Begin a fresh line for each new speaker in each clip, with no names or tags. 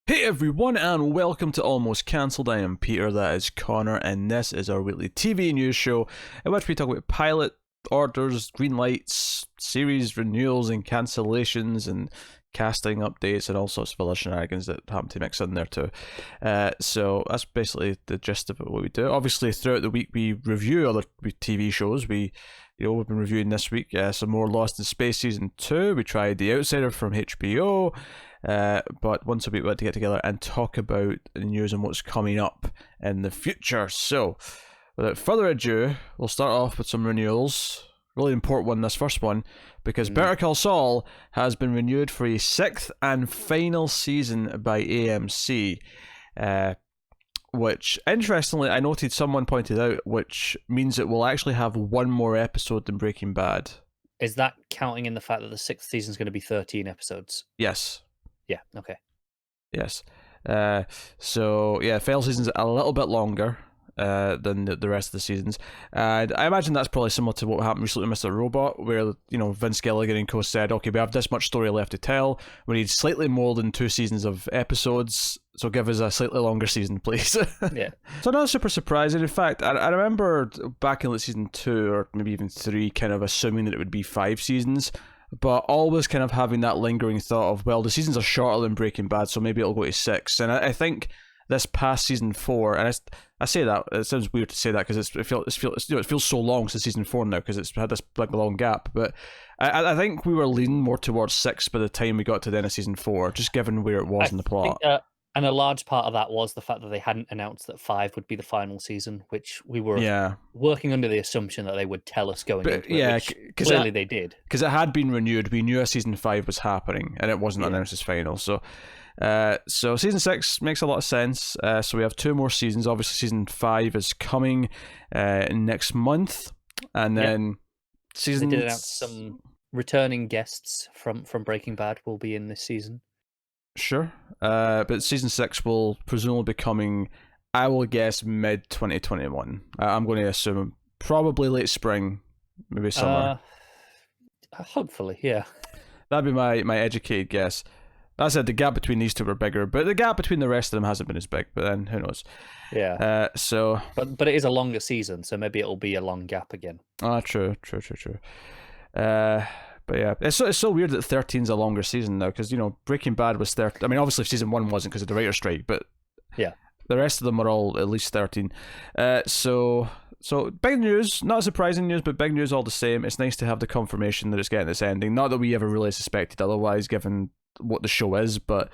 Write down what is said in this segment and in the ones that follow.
Hey everyone, and welcome to Almost Cancelled. I am Peter, that is Connor, and this is our weekly TV news show in which we talk about pilot orders, green lights, series renewals and cancellations, and casting updates, and all sorts of other shenanigans that happen to mix in there too. So that's basically the gist of what we do. Obviously, throughout the week we review other TV shows. We've been reviewing this week some more Lost in Space Season 2. We tried The Outsider from HBO. But once a week we had to get together and talk about the news and what's coming up in the future. So, without further ado, we'll start off with some renewals. Really important one, this first one, because Better Call Saul has been renewed for a 6th and final season by AMC. Which, interestingly, I noted someone pointed out, which means it will actually have one more episode than Breaking Bad.
Is that counting in the fact that the 6th season is going to be 13 episodes?
Yes.
Yeah, okay.
Yes. So, yeah, final season's a little bit longer than the rest of the seasons. And I imagine that's probably similar to what happened recently with Mr. Robot, where, Vince Gilligan and co said, okay, we have this much story left to tell. We need slightly more than 2 seasons of episodes, so give us a slightly longer season, please.
Yeah.
So not super surprising. In fact, I remember back in season 2, or maybe even 3, kind of assuming that it would be 5 seasons. But always kind of having that lingering thought of, well, the seasons are shorter than Breaking Bad, so maybe it'll go to 6. And I think this past season 4, and I say that, it sounds weird to say that because it feels so long since season 4 now because it's had this big long gap. But I think we were leaning more towards 6 by the time we got to the end of season 4, just given where it was in the plot.
And a large part of that was the fact that they hadn't announced that 5 would be the final season, which we were working under the assumption that they would tell us going into it, which clearly they did. Because
it had been renewed. We knew a season 5 was happening, and it wasn't announced as final. So season 6 makes a lot of sense. So we have 2 more seasons. Obviously, season 5 is coming next month. And then season...
They did announce some returning guests from Breaking Bad will be in this season.
Sure, but season 6 will presumably be coming, I will guess, mid-2021. I'm going to assume probably late spring, maybe summer.
Hopefully, yeah.
That'd be my educated guess. That said, the gap between these two were bigger, but the gap between the rest of them hasn't been as big, but then, who knows.
Yeah.
So...
But it is a longer season, so maybe it'll be a long gap again.
True. But yeah, it's so weird that 13's a longer season now, because, Breaking Bad was 13. I mean, obviously season 1 wasn't because of the writer's strike, but
yeah,
the rest of them are all at least 13. So big news, not surprising news, but big news all the same. It's nice to have the confirmation that it's getting this ending. Not that we ever really suspected otherwise, given what the show is, but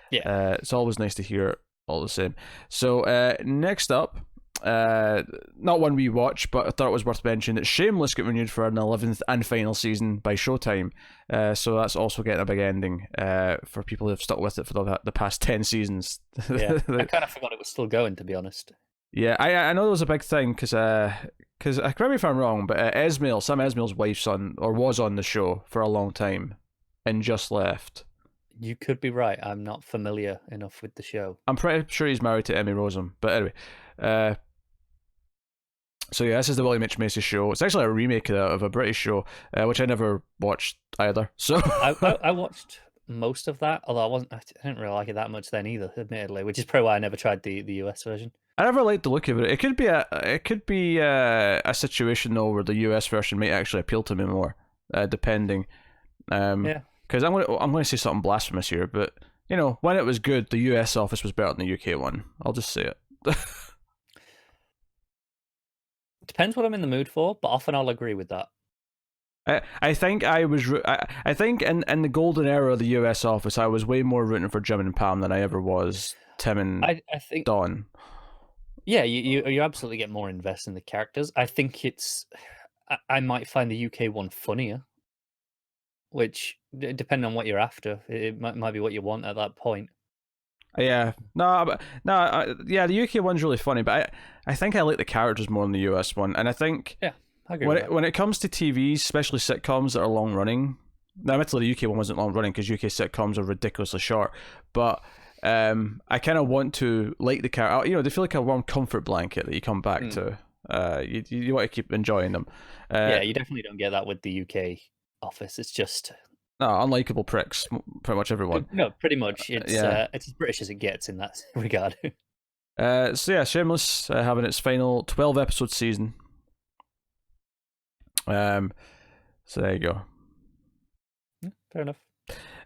yeah,
it's always nice to hear it all the same. So next up, not one we watch, but I thought it was worth mentioning that Shameless got renewed for an 11th and final season by Showtime. So that's also getting a big ending for people who have stuck with it for the past 10 seasons.
Yeah, I kind of forgot it was still going, to be honest.
Yeah, I know there was a big thing because correct me if I'm wrong, but Sam Esmail's wife's was on the show for a long time and just left.
You could be right. I'm not familiar enough with the show.
I'm pretty sure he's married to Emmy Rossum, but anyway. So yeah, this is the William H. Macy show. It's actually a remake of a British show, which I never watched either. So
I watched most of that, although I didn't really like it that much then either, admittedly, which is probably why I never tried the US version.
I never liked the look of it. It could be a situation though where the US version might actually appeal to me more, depending.
Yeah.
Because I'm going to say something blasphemous here, but when it was good, the US office was better than the UK one. I'll just say it.
Depends what I'm in the mood for, but often I'll agree with that.
I think I think in the golden era of the US office, I was way more rooting for Jim and Pam than I ever was Tim and
I think
Don.
Yeah, you absolutely get more invested in the characters. I think I might find the UK one funnier, which depending on what you're after, it might be what you want at that point.
Yeah, the UK one's really funny, but I think I like the characters more than the US one, and I think
I agree
when it comes to TVs, especially sitcoms that are long running. Now, admittedly, the UK one wasn't long running because UK sitcoms are ridiculously short, but I kind of want to like the character. They feel like a warm comfort blanket that you come back to. You want to keep enjoying them.
Yeah, you definitely don't get that with the UK office. It's just
unlikable pricks, pretty much everyone.
No, pretty much. It's it's as British as it gets in that regard.
So yeah, Shameless having its final 12-episode season. So there you go.
Fair enough.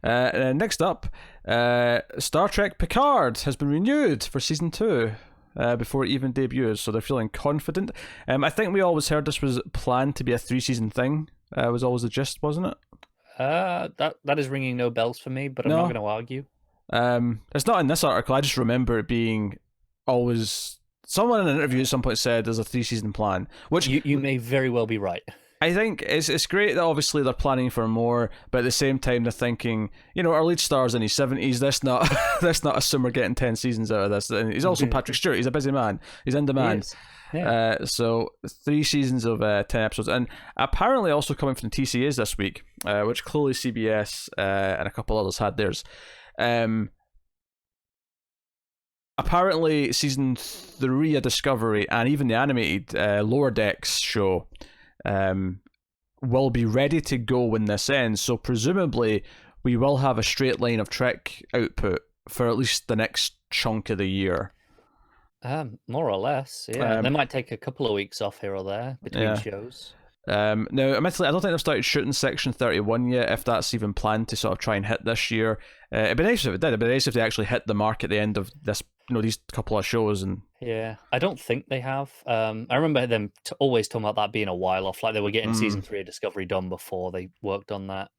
Next up, Star Trek Picard has been renewed for season 2 before it even debuts, so they're feeling confident. I think we always heard this was planned to be a 3-season thing. Was always the gist, wasn't it?
That is ringing no bells for me, but I'm not going to argue.
It's not in this article. I just remember it being always. Someone in an interview at some point said there's a 3-season plan, which
you may very well be right.
I think it's great that obviously they're planning for more, but at the same time they're thinking, our lead star's in his 70s. Let's not assume we're getting 10 seasons out of this. And he's also Patrick Stewart. He's a busy man. He's in demand.
Yeah.
So 3 seasons of 10 episodes, and apparently also coming from the TCAs this week, which clearly CBS and a couple others had theirs. Apparently season 3 of Discovery and even the animated Lower Decks show will be ready to go when this ends, so presumably we will have a straight line of Trek output for at least the next chunk of the year.
More or less, yeah. They might take a couple of weeks off here or there between shows.
Now, admittedly, I don't think they've started shooting Section 31 yet, if that's even planned to sort of try and hit this year. It'd be nice if it did. It'd be nice if they actually hit the mark at the end of this, these couple of shows. And
yeah, I don't think they have. I remember them always talking about that being a while off, like they were getting season 3 of Discovery done before they worked on that.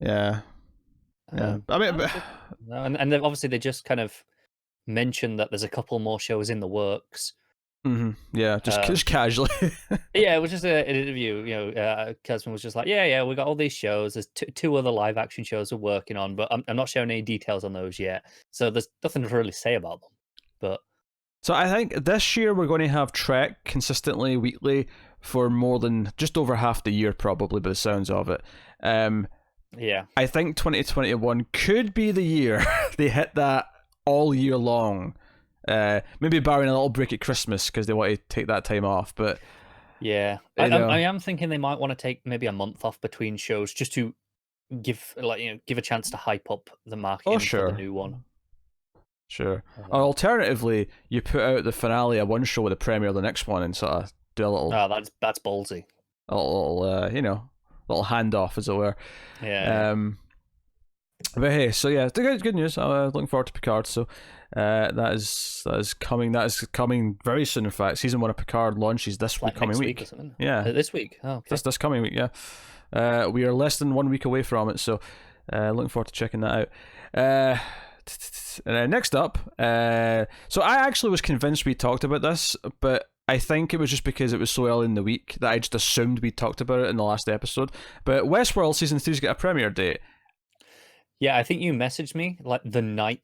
Yeah. I mean,
and then obviously they just kind of mentioned that there's a couple more shows in the works.
Yeah, just casually.
Yeah, it was just an interview. Kesman was just like, yeah, we got all these shows. There's 2 other live action shows we're working on, but I'm not sharing any details on those yet. So there's nothing to really say about them. But
so I think this year we're going to have Trek consistently weekly for more than just over half the year, probably, by the sounds of it.
Yeah,
I think 2021 could be the year they hit that all year long. Maybe barring a little break at Christmas because they want to take that time off, but
yeah, I am thinking they might want to take maybe a month off between shows just to give a chance to hype up the marketing for the new one.
Sure. Or alternatively, you put out the finale of one show with the premiere of the next one and sort of do a little.
Oh, that's ballsy.
A little, little handoff, as it were.
Yeah.
But hey, so yeah, good news. I'm looking forward to Picard. So that is coming. That is coming very soon. In fact, season 1 of Picard launches this coming week.
Or something.
Yeah,
this week. Oh, okay.
This coming week. Yeah, we are less than 1 week away from it. So looking forward to checking that out. Next up, so I actually was convinced we talked about this, but I think it was just because it was so early in the week that I just assumed we talked about it in the last episode. But Westworld season 3's got a premiere date.
Yeah, I think you messaged me like the night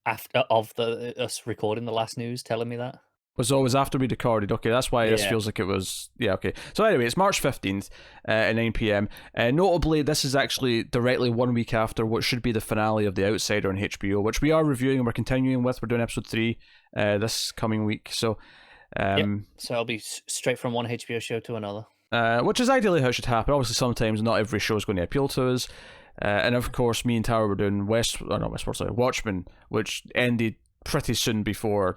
after of us recording the last news, telling me that.
Was always after we recorded. Okay, that's why this feels like it was. Yeah, okay. So anyway, it's March 15th at 9 p.m. Notably, this is actually directly 1 week after what should be the finale of The Outsider on HBO, which we are reviewing and we're continuing with. We're doing episode 3 this coming week. So,
so I'll be straight from one HBO show to another.
Which is ideally how it should happen. Obviously, sometimes not every show is going to appeal to us. And of course, me and Tara were doing Watchmen, which ended pretty soon before.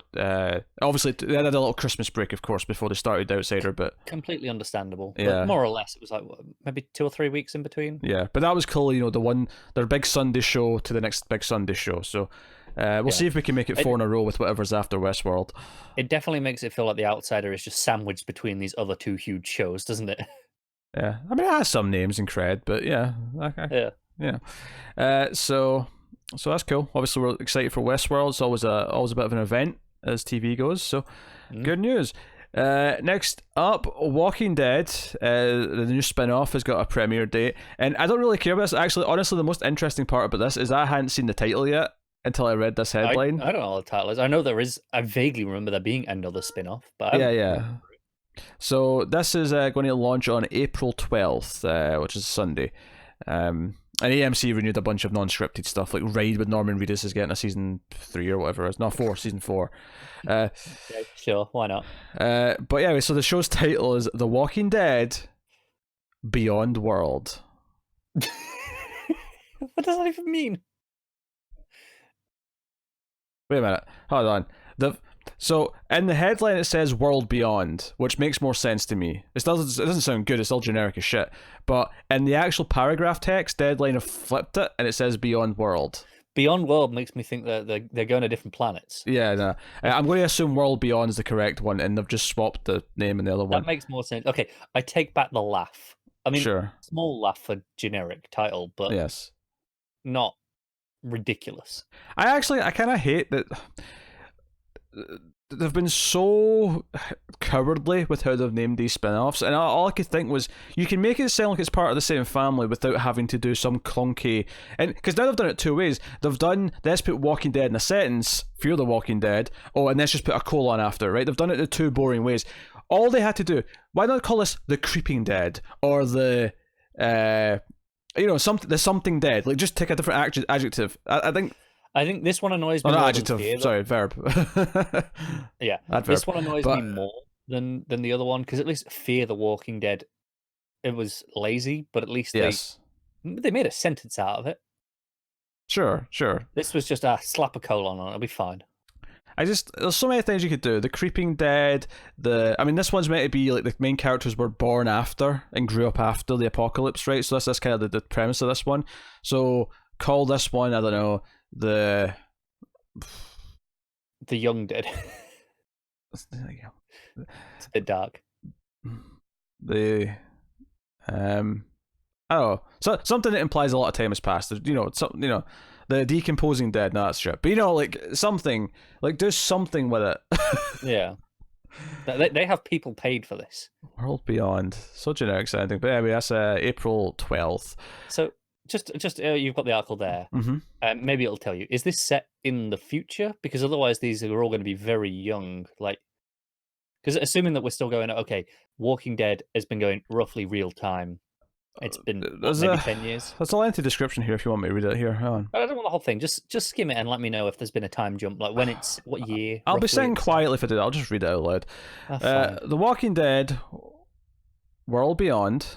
Obviously, they had a little Christmas break, of course, before they started The Outsider, but
completely understandable.
Yeah,
but more or less, it was like maybe 2 or 3 weeks in between.
Yeah, but that was cool. Their big Sunday show to the next big Sunday show. So we'll see if we can make it 4 in a row with whatever's after Westworld. It
definitely makes it feel like The Outsider is just sandwiched between these other 2 huge shows, doesn't it?
Yeah, I mean, it has some names and cred, but yeah, okay. Yeah. So that's cool. Obviously, we're excited for Westworld. It's always a bit of an event as TV goes. So good news. Next up, Walking Dead, the new spin-off has got a premiere date, and I don't really care about this. Actually, honestly, the most interesting part about this is I hadn't seen the title yet until I read this headline.
I don't know what the title is. I know there is. I vaguely remember there being another spin-off, but
yeah. So this is going to launch on April 12th, which is Sunday. And AMC renewed a bunch of non-scripted stuff, like Raid with Norman Reedus is getting a season 3 or whatever. It's not 4, season 4.
Okay, sure, why not?
But yeah, so the show's title is The Walking Dead Beyond World.
What does that even mean?
Wait a minute. Hold on. So in the headline it says World Beyond, which makes more sense to me. It doesn't sound good, it's all generic as shit. But in the actual paragraph text, Deadline have flipped it and it says Beyond World.
Beyond World makes me think that they're going to different planets.
Yeah, no. I'm going to assume World Beyond is the correct one, and they've just swapped the name and the other one.
That makes more sense. Okay, I take back the laugh. I mean,
sure.
Small laugh for generic title, but
yes,
not ridiculous.
I kind of hate that they've been so cowardly with how they've named these spin-offs, and all I could think was you can make it sound like it's part of the same family without having to do some clunky, and because now they've done it two ways. They've done, let's put Walking Dead in a sentence, Fear the Walking Dead, and let's just put a colon after, right? They've done it in two boring ways. All they had to do, why not call this The Creeping Dead, or the something dead, like just take a different adjective. I think
this one annoys me.
Not adjective. Sorry, verb.
Yeah, adverb. This one annoys me more than the other one, because at least Fear the Walking Dead, it was lazy, but at least they made a sentence out of it.
Sure.
This was just slap a colon on it. It'll be fine.
There's so many things you could do. The Creeping Dead. This one's meant to be like the main characters were born after and grew up after the apocalypse, right? So that's kind of the premise of this one. So call this one, I don't know, the
Young Dead. It's a bit dark.
So something that implies a lot of time has passed. The decomposing dead. No, that's shit. But like something, like do something with it.
Yeah, they have people paid for this.
World Beyond, so generic sounding. But anyway, that's April 12th.
So. Just you've got the article there.
Mm-hmm.
Maybe it'll tell you, is this set in the future? Because otherwise these are all going to be very young. Like, because assuming that we're still going, okay, Walking Dead has been going roughly real time. It's been maybe 10 years.
There's a lengthy description here if you want me to read it here. Hang on.
I don't want the whole thing. Just skim it and let me know if there's been a time jump, like when it's what year.
I'll be sitting quietly if I do that. I'll just read it out loud. The Walking Dead World Beyond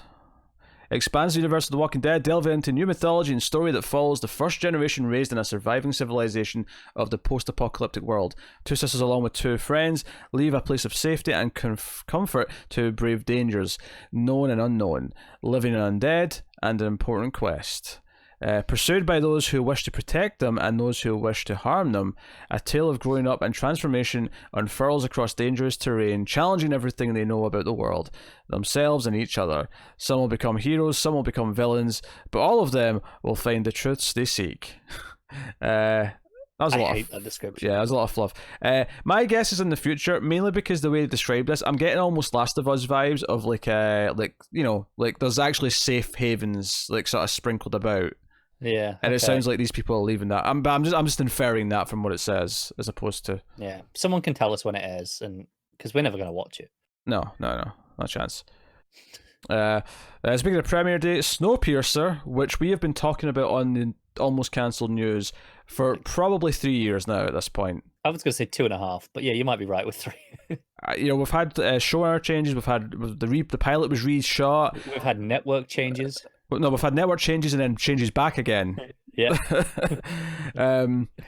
expands the universe of The Walking Dead, delving into new mythology and story that follows the first generation raised in a surviving civilization of the post-apocalyptic world. Two sisters along with two friends leave a place of safety and comfort to brave dangers, known and unknown, living an undead and an important quest. Pursued by those who wish to protect them and those who wish to harm them, a tale of growing up and transformation unfurls across dangerous terrain, challenging everything they know about the world, themselves and each other. Some will become heroes, some will become villains, but all of them will find the truths they seek. That was a lot. I hate that description. Yeah, that was a lot of fluff. My guess is in the future, mainly because the way they described this, I'm getting almost Last of Us vibes of like there's actually safe havens like sort of sprinkled about.
Yeah,
and it sounds like these people are leaving that. I'm just inferring that from what it says, as opposed to.
Yeah, someone can tell us when it airs, and because we're never going to watch it.
No, not a chance. Speaking of premiere date, Snowpiercer, which we have been talking about on the almost cancelled news for probably 3 years now at this point.
I was going to say 2.5, but yeah, you might be right with 3.
We've had showrunner changes. We've had the pilot was reshot.
We've had network changes.
No, we've had network changes and then changes back again.
Yeah.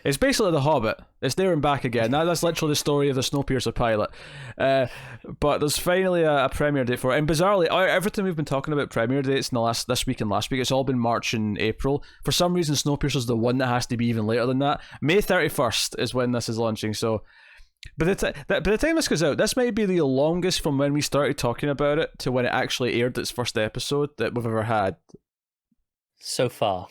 It's basically The Hobbit. It's there and back again. That's literally the story of the Snowpiercer pilot. But there's finally a premiere date for it. And bizarrely, everything we've been talking about premiere dates in this week and last week, it's all been March and April. For some reason, Snowpiercer's the one that has to be even later than that. May 31st is when this is launching, so... But by the time this goes out, this might be the longest from when we started talking about it to when it actually aired its first episode that we've ever had.
So far.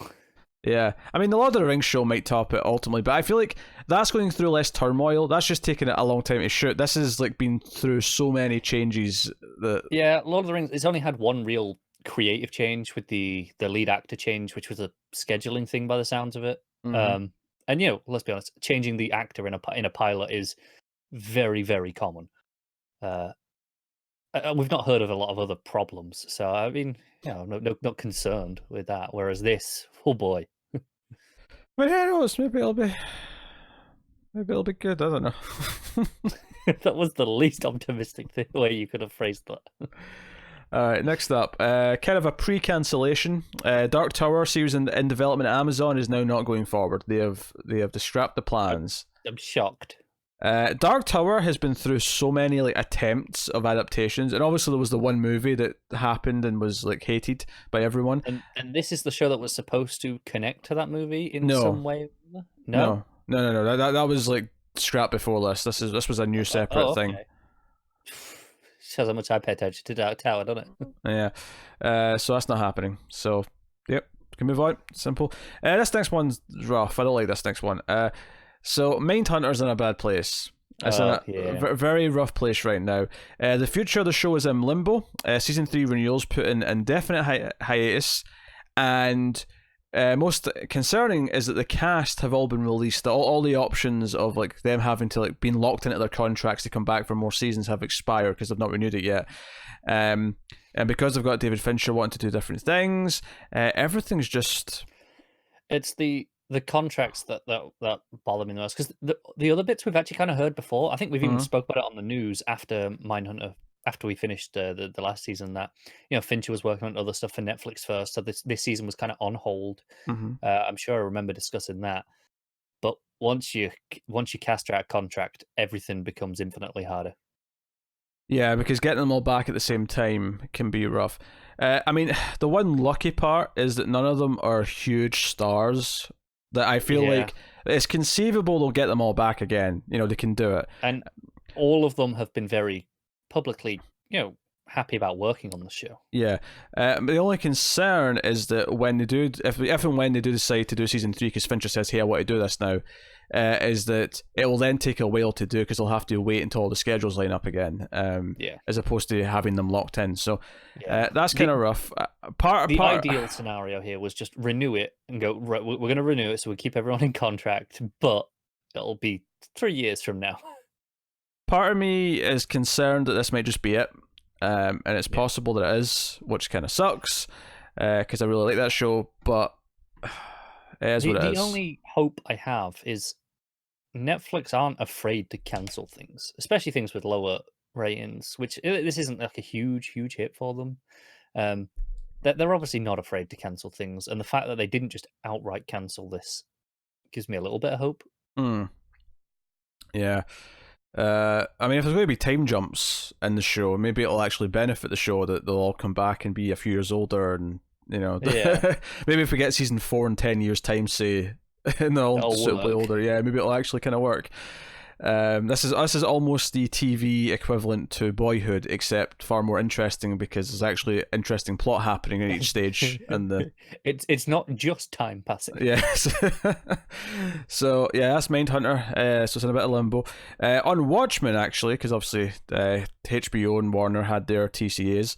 Yeah. I mean, the Lord of the Rings show might top it ultimately, but I feel like that's going through less turmoil. That's just taking it a long time to shoot. This has like been through so many changes that... Yeah,
Lord of the Rings, it's only had one real creative change with the lead actor change, which was a scheduling thing by the sounds of it. Mm-hmm. And let's be honest, changing the actor in a pilot is very, very common. We've not heard of a lot of other problems, so I mean, not concerned with that. Whereas this, oh boy.
But who knows? Maybe it'll be good. I don't know.
That was the least optimistic way you could have phrased that.
All right, next up, kind of a pre-cancellation. Dark Tower series in development at Amazon is now not going forward. They have scrapped the plans.
I'm shocked.
Dark Tower has been through so many like attempts of adaptations, and obviously there was the one movie that happened and was like hated by everyone.
And this is the show that was supposed to connect to that movie in some way.
No. That was like scrapped before this. This was a new separate thing.
Shows how much I pay attention to Dark Tower, doesn't it?
Yeah. So that's not happening. So yep, can move on. Simple. This next one's rough. I don't like this next one. So Mindhunter's in a bad place. It's in a very rough place right now. The future of the show is in limbo. Season 3 renewals put in indefinite hiatus, and most concerning is that the cast have all been released. All the options of like them having to like being locked into their contracts to come back for more seasons have expired because they've not renewed it yet. And because they've got David Fincher wanting to do different things, everything's just...
It's the contracts that bother me the most, because the other bits we've actually kind of heard before. I think we've even spoke about it on the news after Mindhunter, after we finished the last season, that Fincher was working on other stuff for Netflix first, so this season was kind of on hold. I'm sure I remember discussing that. But once you cast out a contract, everything becomes infinitely harder.
Yeah, because getting them all back at the same time can be rough. I mean, the one lucky part is that none of them are huge stars. That I feel like it's conceivable they'll get them all back again. They can do it. And
all of them have been very publicly, happy about working on the show.
Yeah. The only concern is that when they do, if and when they do decide to do season 3, because Fincher says, hey, I want to do this now, is that it will then take a while to do because they'll have to wait until all the schedules line up again, as opposed to having them locked in. So that's kind of rough.
The ideal scenario here was just renew it and go, right, we're going to renew it, so we keep everyone in contract, but it'll be 3 years from now.
Part of me is concerned that this might just be it, and it's possible that it is, which kind of sucks, because I really like that show, but it is what it is.
The only hope I have is Netflix aren't afraid to cancel things, especially things with lower ratings, which this isn't like a huge hit for them. They're obviously not afraid to cancel things, and the fact that they didn't just outright cancel this gives me a little bit of hope.
Yeah. I mean, if there's going to be time jumps in the show, maybe it'll actually benefit the show that they'll all come back and be a few years older, and maybe if we get season 4 in 10 years' time, say, and they're all suitably older, maybe it'll actually kind of work. This is almost the TV equivalent to Boyhood, except far more interesting because there's actually interesting plot happening in each stage, and
it's not just time passing.
Yes. So that's Mindhunter. So it's in a bit of limbo. On Watchmen, actually, because obviously HBO and Warner had their TCAs.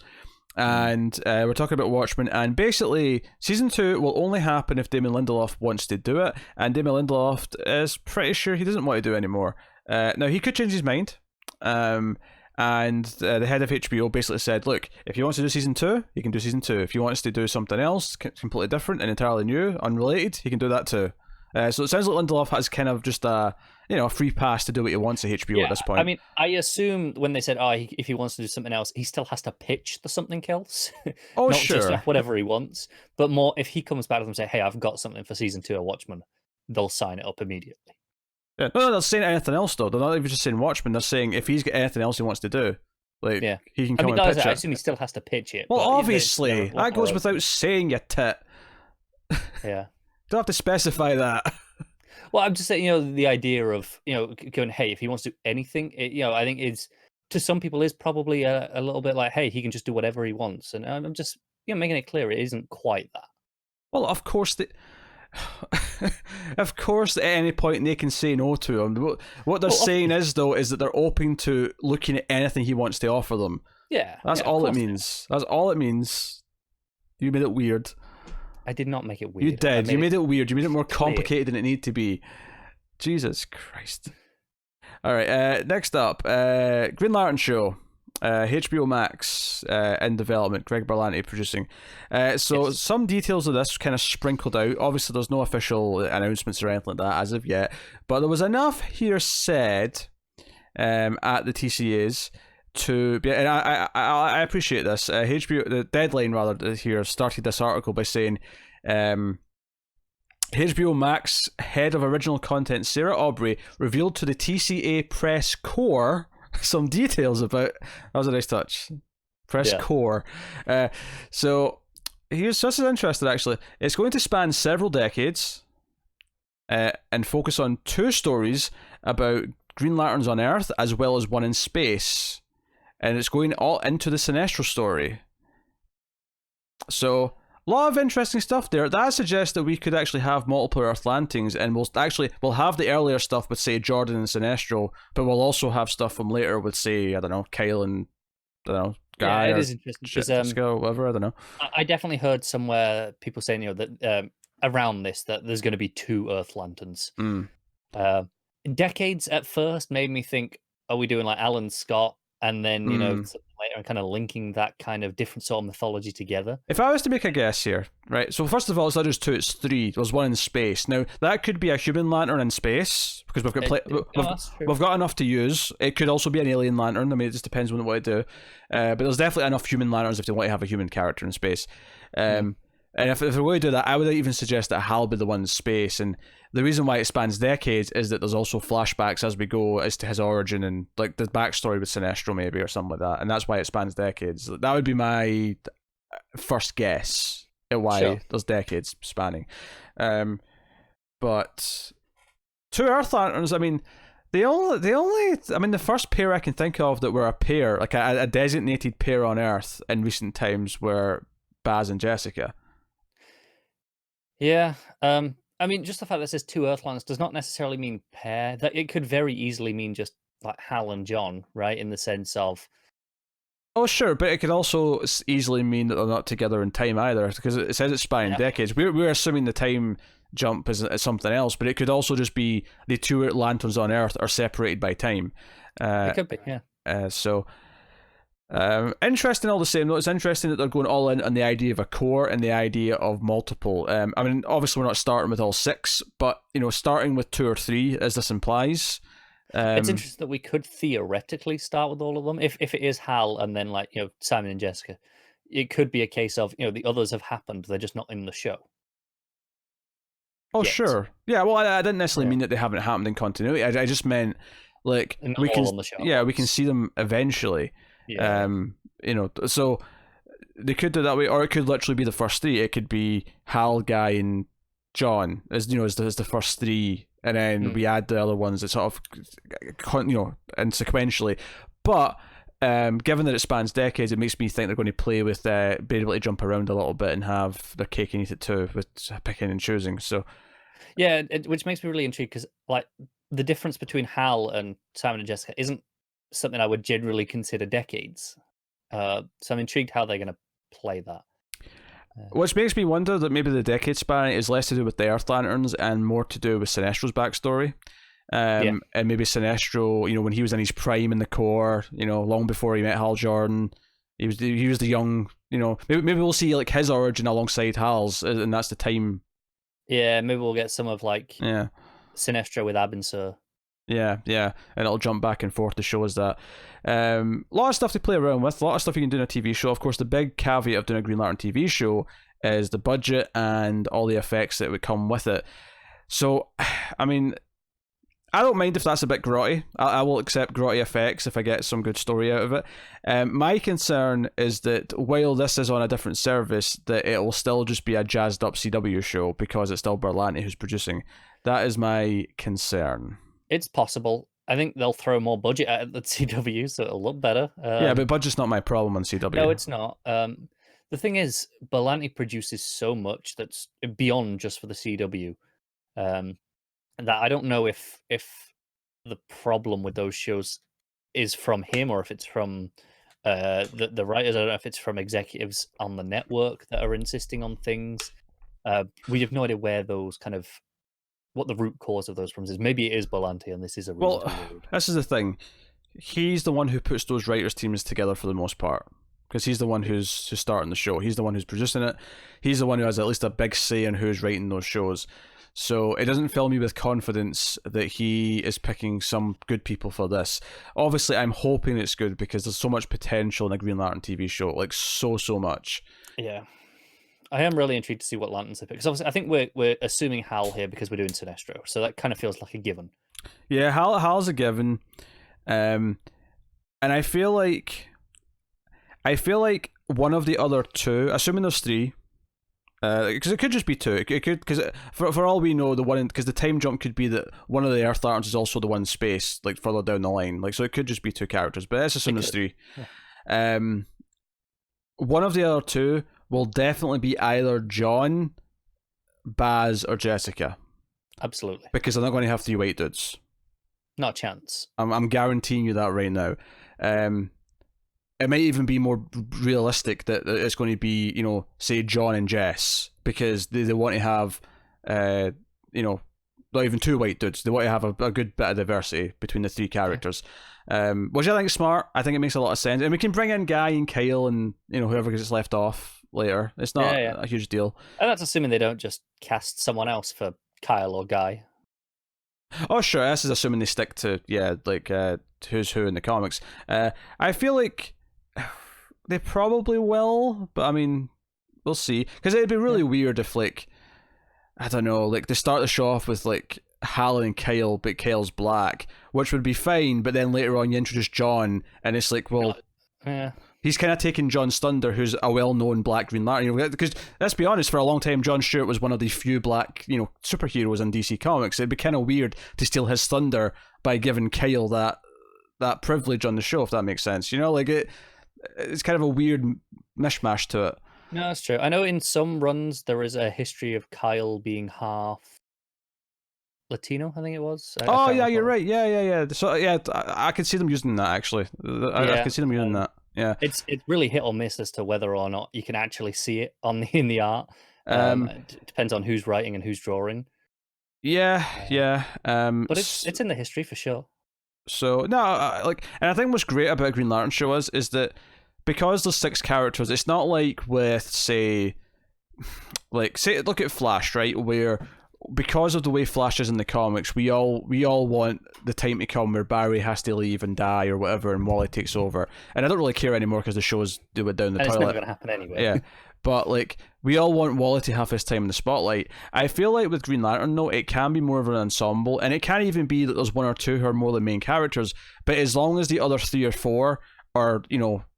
And we're talking about Watchmen, and basically season 2 will only happen if Damon Lindelof wants to do it, and Damon Lindelof is pretty sure he doesn't want to do it anymore. Now, he could change his mind, and the head of HBO basically said, look, if he wants to do season 2, he can do season 2. If he wants to do something else completely different and entirely new, unrelated, he can do that too. So it sounds like Lindelof has kind of just a free pass to do what he wants at HBO at this point.
I mean, I assume when they said, if he wants to do something else, he still has to pitch the something else.
Not
sure. Just whatever he wants, but more if he comes back to them and say, hey, I've got something for season 2 of Watchmen, they'll sign it up immediately.
Yeah. No, they're saying anything else though. They're not even just saying Watchmen. They're saying if he's got anything else he wants to do, he can come and pitch it.
I assume he still has to pitch it.
Well, obviously, that goes without saying, you tit.
Yeah.
Don't have to specify that.
Well, I'm just saying, the idea of, going, hey, if he wants to do anything, I think to some people is probably a little bit like, hey, he can just do whatever he wants. And I'm just, making it clear it isn't quite that.
Well, of course, of course, at any point they can say no to him. What they're saying is that they're open to looking at anything he wants to offer them.
Yeah.
That's all it means. That's all it means. You made it weird.
I did not make it weird.
You did. You made it weird. You made it more complicated than it needed to be. Jesus Christ. All right. Next up, Green Lantern show. HBO Max in development. Greg Berlanti producing. Some details of this kind of sprinkled out. Obviously, there's no official announcements or anything like that as of yet. But there was enough here said at the TCAs and I appreciate this. HBO, the Deadline rather here started this article by saying, HBO Max head of original content Sarah Aubrey revealed to the TCA press corps some details about. That was a nice touch. Press corps. So this is interesting actually. It's going to span several decades, and focus on 2 stories about Green Lanterns on Earth as well as one in space. And it's going all into the Sinestro story. So, a lot of interesting stuff there. That suggests that we could actually have multiple Earth landings, and we'll have the earlier stuff with, say, Jordan and Sinestro, but we'll also have stuff from later with, say, I don't know, Kyle and, I don't know, Guy.
Yeah, it is interesting.
Jessica, whatever, I don't know.
I definitely heard somewhere people saying, that around this, that there's going to be 2 Earth Lanterns. Decades at first made me think, are we doing like Alan Scott? And then, later and kind of linking that kind of different sort of mythology together. If
I was to make a guess here, right? So first of all, it's not just 2, it's 3. There's one in space. Now, that could be a human lantern in space, because we've got enough to use. It could also be an alien lantern. I mean, it just depends on what they want to do. But there's definitely enough human lanterns if they want to have a human character in space. And if they're going to do that, I would even suggest that Hal be the one in space. And the reason why it spans decades is that there's also flashbacks as we go as to his origin and like the backstory with Sinestro maybe or something like that. And that's why it spans decades. That would be my first guess at why there's decades spanning. But 2 Earth Lanterns, I mean, the first pair I can think of that were a pair, like a designated pair on Earth in recent times were Baz and Jessica.
Yeah, I mean, just the fact that it says 2 Earth Lanterns does not necessarily mean pair. That it could very easily mean just like Hal and John, right? In the sense of,
oh sure, but it could also easily mean that they're not together in time either, because it says it's spanning decades. We're assuming the time jump is something else, but it could also just be the 2 lanterns on Earth are separated by time.
It could be, yeah.
Interesting all the same though. It's interesting that they're going all in on the idea of a core and the idea of multiple. I mean, obviously we're not starting with all 6, but starting with 2 or 3 as this implies.
It's interesting that we could theoretically start with all of them if it is Hal and then Simon and Jessica. It could be a case of the others have happened, they're just not in the show.
Oh yet. Sure, yeah. Well, I didn't necessarily mean that they haven't happened in continuity. I just meant like we can on the show. Yeah, we can see them eventually. Yeah. So they could do that way, or it could literally be the first 3. It could be Hal, Guy, and John as the first 3, and then we add the other ones that sort of and sequentially. But given that it spans decades, it makes me think they're going to play with being able to jump around a little bit and have their cake and eat it too, with picking and choosing. So
yeah, which makes me really intrigued because like the difference between Hal and Simon and Jessica isn't something I would generally consider decades. So I'm intrigued how they're going to play that.
Which makes me wonder that maybe the decade span is less to do with the Earth Lanterns and more to do with Sinestro's backstory. And maybe Sinestro, when he was in his prime in the Corps, long before he met Hal Jordan, he was the young, maybe we'll see like his origin alongside Hal's, and that's the time.
Yeah, maybe we'll get some of Sinestro with Abin.
Yeah, and it'll jump back and forth to show us that. A lot of stuff to play around with, a lot of stuff you can do in a TV show. Of course, the big caveat of doing a Green Lantern TV show is the budget and all the effects that would come with it. So, I mean, I don't mind if that's a bit grotty. I will accept grotty effects if I get some good story out of it. My concern is that while this is on a different service, that it will still just be a jazzed up CW show because it's still Berlanti who's producing. That is my concern.
It's possible. I think they'll throw more budget at the CW, so it'll look better.
Yeah, but budget's not my problem on CW.
No, it's not. The thing is, Berlanti produces so much that's beyond just for the CW. That I don't know if the problem with those shows is from him or if it's from the writers. I don't know if it's from executives on the network that are insisting on things. We have no idea where those what the root cause of those problems is. Maybe it is Berlanti and this is a reason.
Well, this is the thing. He's the one who puts those writers' teams together for the most part. Because he's the one who's starting the show. He's the one who's producing it. He's the one who has at least a big say in who's writing those shows. So it doesn't fill me with confidence that he is picking some good people for this. Obviously, I'm hoping it's good because there's so much potential in a Green Lantern TV show, like so much.
Yeah. I am really intrigued to see what lanterns they pick. Because obviously, I think we're assuming Hal here because we're doing Sinestro, so that kind of feels like a given.
Yeah, Hal's a given, and I feel like one of the other two, assuming there's three, because it could just be two. It could, because for all we know, because the time jump could be that one of the Earth lanterns is also the one in space, like further down the line. Like, so it could just be two characters. But let's assume there's three. Yeah. One of the other two will definitely be either John, Baz, or Jessica.
Absolutely.
Because they're not going to have three white dudes.
Not a chance.
I'm guaranteeing you that right now. It might even be more realistic that it's going to be, say John and Jess, because they want to have, not even two white dudes. They want to have a good bit of diversity between the three characters, which I think is smart. I think it makes a lot of sense, and we can bring in Guy and Kyle and whoever gets left off later. It's not a huge deal.
And that's assuming they don't just cast someone else for Kyle or Guy.
Oh sure, this is assuming they stick to who's who in the comics. I feel like they probably will, but I mean, we'll see. Because it'd be really weird if, I don't know, they start the show off with Hal and Kyle, but Kyle's black, which would be fine. But then later on, you introduce John, and it's he's kind of taking John Thunder, who's a well-known black Green Lantern. Because let's be honest, for a long time, John Stewart was one of the few black, superheroes in DC Comics. It'd be kind of weird to steal his thunder by giving Kyle that privilege on the show, if that makes sense. It's kind of a weird mishmash to it.
No, that's true. I know in some runs there is a history of Kyle being half Latino, I think it was.
You're right. Yeah. So I could see them using that actually. I could see them using that. Yeah,
it's really hit or miss as to whether or not you can actually see it in the art. It depends on who's writing and who's drawing.
Yeah.
But it's in the history for sure.
So no, and I think what's great about Green Lantern show is that because there's 6 characters, it's not like with say look at Flash, right, where because of the way Flash is in the comics, we all want the time to come where Barry has to leave and die or whatever, and Wally takes over. And I don't really care anymore because the shows do it down the toilet.
It's never going to happen anyway.
Yeah, but we all want Wally to have his time in the spotlight. I feel like with Green Lantern, though, it can be more of an ensemble, and it can even be that there's 1 or 2 who are more the main characters. But as long as the other 3 or 4 are,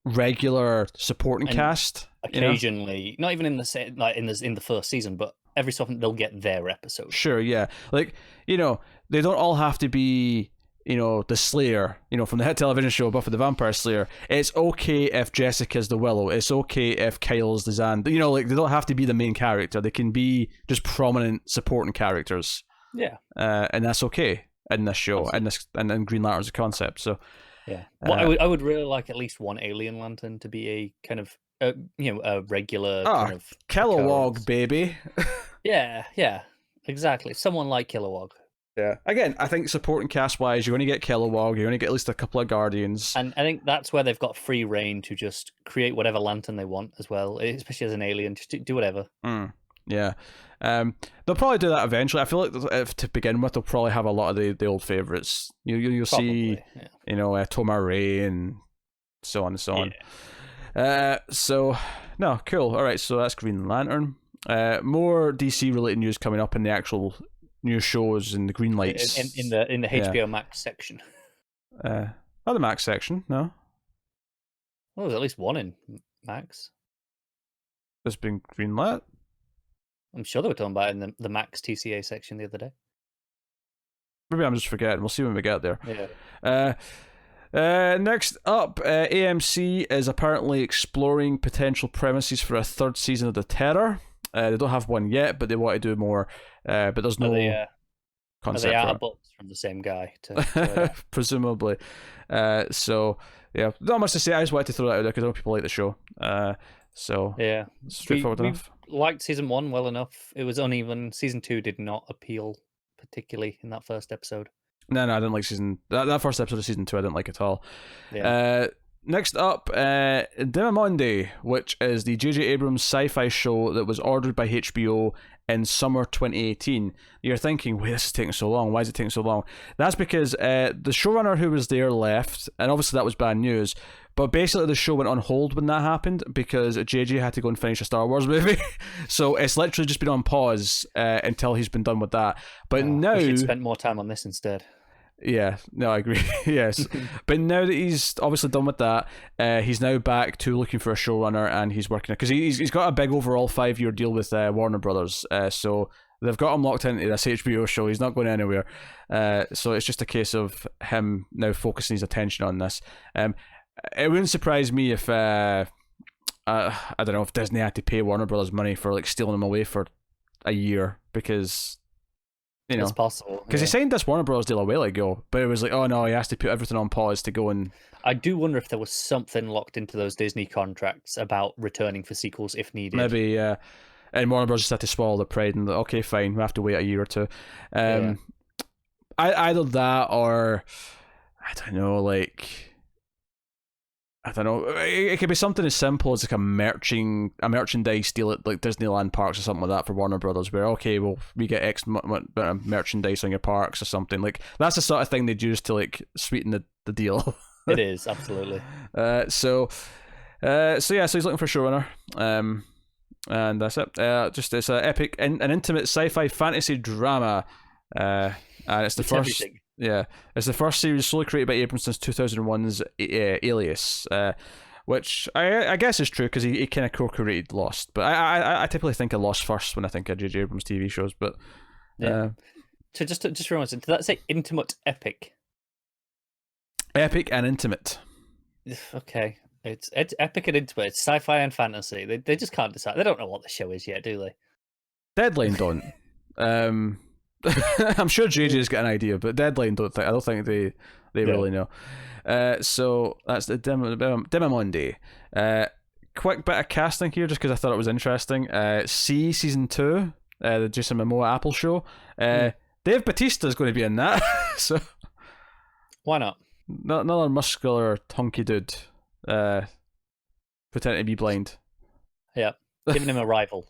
regular supporting cast,
occasionally, not even in the first season, but every so often they'll get their episode.
Sure, yeah, they don't all have to be the Slayer, from the hit television show Buffy the Vampire Slayer. It's okay if Jessica's the Willow. It's okay if Kyle's the Zan. They don't have to be the main character. They can be just prominent supporting characters.
Yeah,
and that's okay in this show, and in Green Lantern's a concept. So
yeah, I would really like at least one alien lantern to be a kind of a regular kind of
Kilowog, baby.
yeah, exactly. Someone like Kilowog.
Yeah. Again, I think supporting cast wise, you're going to get Kilowog, you're going to get at least a couple of Guardians.
And I think that's where they've got free reign to just create whatever lantern they want as well, especially as an alien, just do whatever.
Yeah. They'll probably do that eventually. I feel like to begin with, they'll probably have a lot of the old favourites. You'll see, Tomar Ray and so on and so on. So, no, cool. All right, so that's Green Lantern. More DC related news coming up in the actual new shows and the green lights
in the HBO Max section.
Not the Max section, no.
Well, there's at least one in Max.
There's been greenlit.
I'm sure they were talking about it in the Max TCA section the other day.
Maybe I'm just forgetting. We'll see when we get there.
Yeah.
Next up, AMC is apparently exploring potential premises for a 3rd season of The Terror. They don't have one yet, but they want to do more. But there's no concept.
Are they books from the same guy?
Presumably. So yeah, not much to say. I just wanted to throw that out there because I know people like the show. So
yeah,
straightforward enough.
Liked season 1 well enough. It was uneven. Season 2 did not appeal particularly in that first episode.
No, I didn't like that first episode of season 2. I didn't like at all.
Yeah.
Next up, Deminonde, which is the J.J. Abrams sci-fi show that was ordered by HBO in summer 2018. You're thinking, wait, this is taking so long. Why is it taking so long? That's because the showrunner who was there left, and obviously that was bad news, but basically the show went on hold when that happened because JJ had to go and finish a Star Wars movie. So it's literally just been on pause until he's been done with that. But now...
We should spend more time on this instead.
Yeah, no, I agree. Yes. But now that he's obviously done with that, he's now back to looking for a showrunner, and he's working... Because he's got a big overall 5-year deal with Warner Brothers. So they've got him locked into this HBO show. He's not going anywhere. So it's just a case of him now focusing his attention on this. It wouldn't surprise me if I don't know, if Disney had to pay Warner Brothers money for like stealing him away for a year, because you know
it's possible,
because he signed this Warner Brothers deal a while ago, but it was like, oh no, he has to put everything on pause to go and...
I do wonder if there was something locked into those Disney contracts about returning for sequels if needed.
Maybe and Warner Brothers just had to swallow the pride and okay, fine, we have to wait a year or two. Either that, or I don't know, like... I don't know. It could be something as simple as like a merchandise deal at like Disneyland parks or something like that for Warner Brothers, where okay, well, we get X merchandise on your parks or something. Like that's the sort of thing they'd use to like sweeten the deal.
It is, absolutely.
So he's looking for a showrunner. And that's it. It's an epic, an intimate sci-fi fantasy drama. And it's the first.
Everything.
Yeah, it's the first series solely created by Abrams since 2001's Alias, which I guess is true because he kind of co-created Lost. But I typically think of Lost first when I think of J.J. Abrams TV shows. But
So just remind us, did that say intimate epic?
Epic and intimate.
Okay, it's epic and intimate. It's sci-fi and fantasy. They just can't decide. They don't know what the show is yet, do they?
Deadline don't. I'm sure JJ's got an idea, but Deadline I don't think they really know. So that's the Deminonde. Quick bit of casting here, just because I thought it was interesting. See season 2, the Jason Momoa Apple show. Dave Bautista's going to be in that. So
why not?
Another muscular, hunky dude, pretending to be blind.
Yeah, giving him a rival.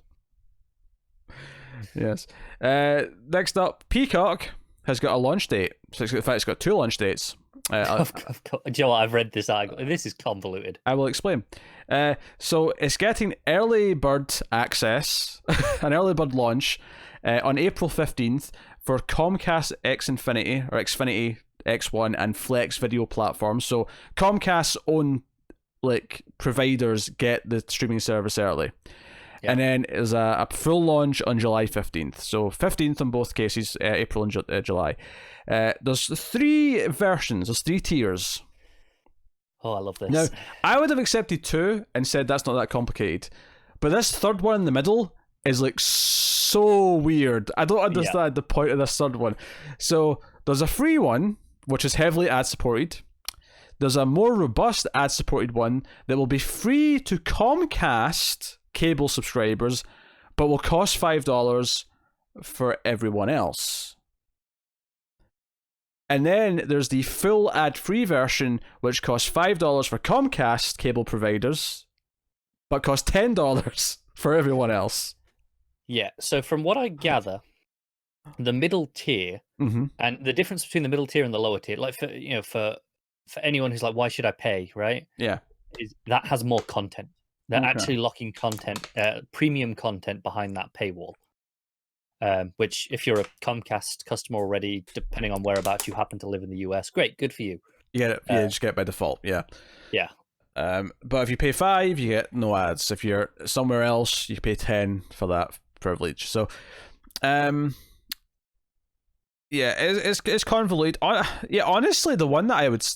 Yes. Next up, Peacock has got a launch date. So in fact, it's got 2 launch dates.
Do you know what? I've read this article. This is convoluted.
I will explain. So it's getting early bird access, an early bird launch on April 15th for Comcast Xfinity or Xfinity X1 and Flex video platforms. So Comcast's own like providers get the streaming service early. Yep. And then there's a full launch on July 15th. So 15th in both cases, April and July. There's 3 versions, there's 3 tiers.
Oh, I love this.
Now, I would have accepted 2 and said that's not that complicated. But this third one in the middle is like so weird. I don't understand the point of this third one. So there's a free one, which is heavily ad supported. There's a more robust ad supported one that will be free to Comcast cable subscribers, but will cost $5 for everyone else. And then there's the full ad-free version, which costs $5 for Comcast cable providers, but costs $10 for everyone else.
Yeah, so from what I gather, the middle tier, and the difference between the middle tier and the lower tier, like for anyone who's like, why should I pay, right?
Yeah.
Is that has more content. They're actually locking content, premium content behind that paywall. Which, if you're a Comcast customer already, depending on whereabouts you happen to live in the US, great, good for you.
You get it. You just get it by default. Yeah.
Yeah.
But if you pay $5, you get no ads. If you're somewhere else, you pay $10 for that privilege. So, it's convoluted. Yeah, honestly, the one that I would.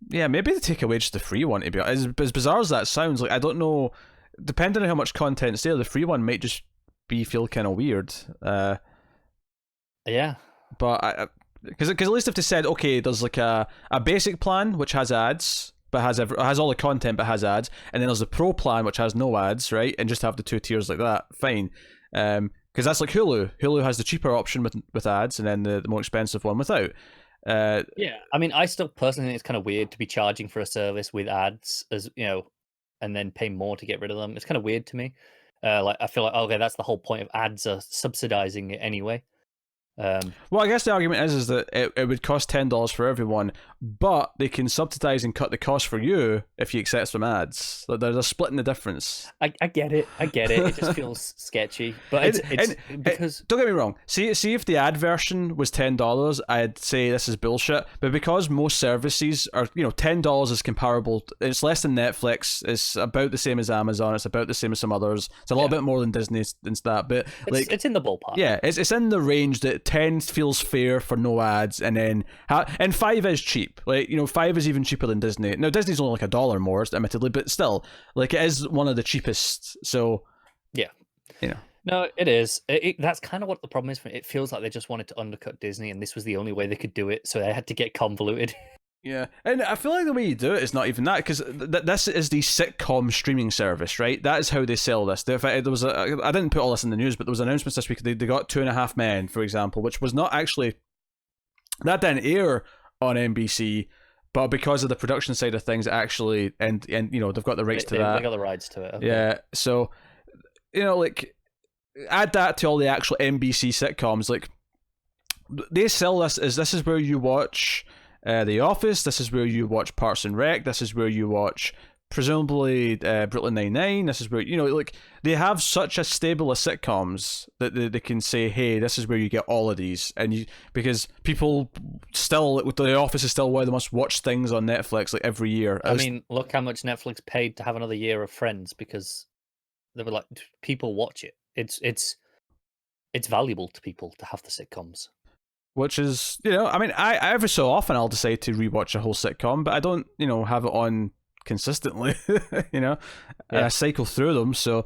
Yeah, maybe they take away just the free one, to be honest. As bizarre as that sounds, like, I don't know, depending on how much content's there, the free one might just feel kind of weird.
Yeah.
But, because at least if they said, okay, there's like a basic plan, which has ads, but has all the content, but has ads, and then there's the pro plan, which has no ads, right? And just have the 2 tiers like that, fine. Because that's like Hulu. Hulu has the cheaper option with ads, and then the more expensive one without.
Yeah, I mean, I still personally think it's kind of weird to be charging for a service with ads, as you know, and then pay more to get rid of them. It's kind of weird to me. Like I feel like okay, that's the whole point of ads are subsidizing it anyway.
Well, I guess the argument is that it would cost $10 for everyone, but they can subsidize and cut the cost for you if you accept some ads. They're splitting the difference.
I get it. It just feels sketchy, but it's because
don't get me wrong. See if the ad version was $10, I'd say this is bullshit. But because most services are, $10 is comparable. It's less than Netflix. It's about the same as Amazon. It's about the same as some others. It's a little bit more than Disney and that. But
it's in the ballpark.
Yeah, it's in the range that 10 feels fair for no ads, and then and 5 is cheap. 5 is even cheaper than Disney. Now Disney's only like $1 more, admittedly, but still, it is one of the cheapest. So
yeah, no, it is. That's kind of what the problem is. It feels like they just wanted to undercut Disney, and this was the only way they could do it, so they had to get convoluted.
Yeah, and I feel like the way you do it is not even that, because this is the sitcom streaming service, right? That is how they sell this. I didn't put all this in the news, but there was announcements this week. They got 2.5 Men, for example, which was not actually, that didn't air on NBC, but because of the production side of things, actually, and they've got the rights to that.
They got the rights to it. Okay.
Yeah, so add that to all the actual NBC sitcoms. They sell this as this is where you watch The Office. This is where you watch Parks and Rec. This is where you watch presumably Brooklyn Nine-Nine. This is where they have such a stable of sitcoms that they can say, hey, this is where you get all of these, because people still, The Office is still one of the most watched things on Netflix every year.
I mean, look how much Netflix paid to have another year of Friends, because they were like, people watch it. It's valuable to people to have the sitcoms.
Which is, I mean, I every so often I'll decide to rewatch a whole sitcom, but I don't, have it on consistently. I cycle through them. So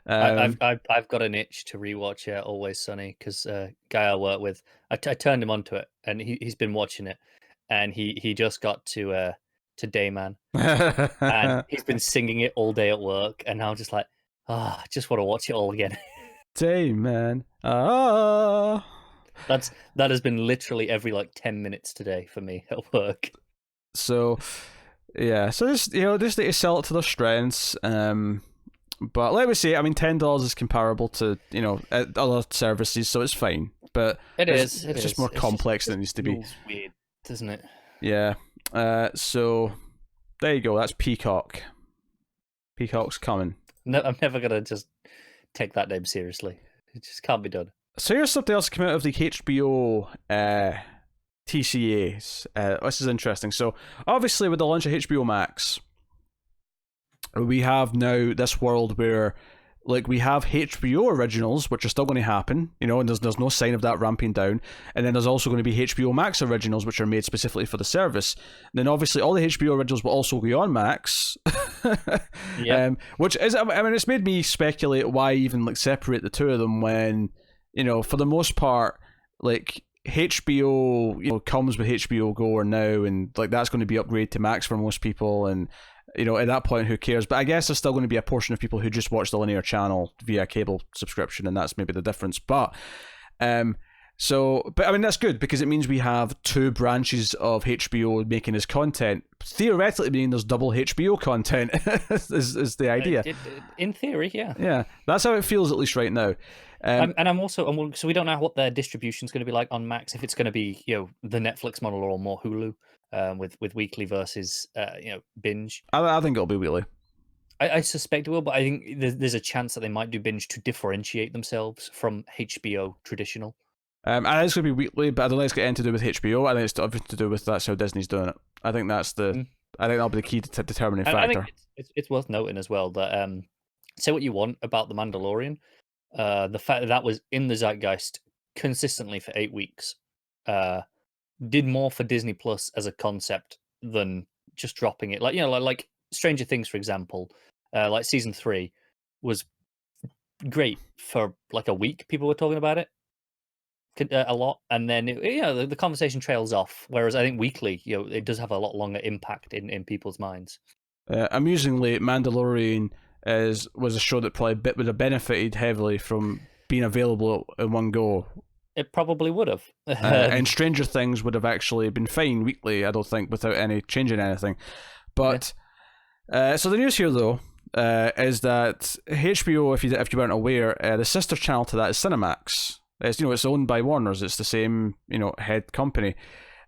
I've got an itch to rewatch Always Sunny, because guy I work with, I turned him onto it, and he's been watching it, and he just got to Dayman, and he's been singing it all day at work, and I'm just like, I just want to watch it all again.
Dayman.
That has been literally every 10 minutes today for me at work.
So yeah, so just just need to sell it to their strengths. But let me say, I mean, $10 is comparable to other services, so it's fine. But it's just more complex than it needs to be.
It's weird, isn't it?
Yeah. So there you go. That's Peacock. Peacock's coming.
No, I'm never gonna just take that name seriously. It just can't be done.
So here's something else coming out of the HBO TCAs. This is interesting. So obviously with the launch of HBO Max, we have now this world where we have HBO originals, which are still going to happen, and there's no sign of that ramping down. And then there's also going to be HBO Max originals, which are made specifically for the service. And then obviously all the HBO originals will also be on Max.
Yeah.
Which is, I mean, it's made me speculate why even separate the two of them when, for the most part, HBO, comes with HBO Go now, and that's going to be upgraded to Max for most people, and at that point, who cares? But I guess there's still going to be a portion of people who just watch the linear channel via cable subscription, and that's maybe the difference. But I mean, that's good, because it means we have two branches of HBO making this content. Theoretically, meaning there's double HBO content is the idea.
In theory, yeah.
Yeah, that's how it feels, at least right now.
And so we don't know what their distribution is going to be like on Max. If it's going to be the Netflix model or more Hulu, with weekly versus binge.
I think it'll be weekly.
I suspect it will, but I think there's a chance that they might do binge to differentiate themselves from HBO traditional.
I think it's going to be weekly, but I don't think it's got anything to do with HBO. I think it's everything to do with that's how Disney's doing it. I think that's I think that'll be the key determining factor.
I think it's worth noting as well that say what you want about The Mandalorian, the fact that was in the zeitgeist consistently for 8 weeks did more for Disney Plus as a concept than just dropping it. Like Stranger Things, for example, season 3 was great for a week. People were talking about it a lot, and then the conversation trails off. Whereas I think weekly, it does have a lot longer impact in people's minds.
Amusingly, Mandalorian was a show that probably would have benefited heavily from being available in one go,
It probably would have.
And Stranger Things would have actually been fine weekly, I don't think, without any changing anything. But so the news here, though, is that HBO, if you weren't aware, the sister channel to that is Cinemax. It's owned by Warner's. It's the same head company.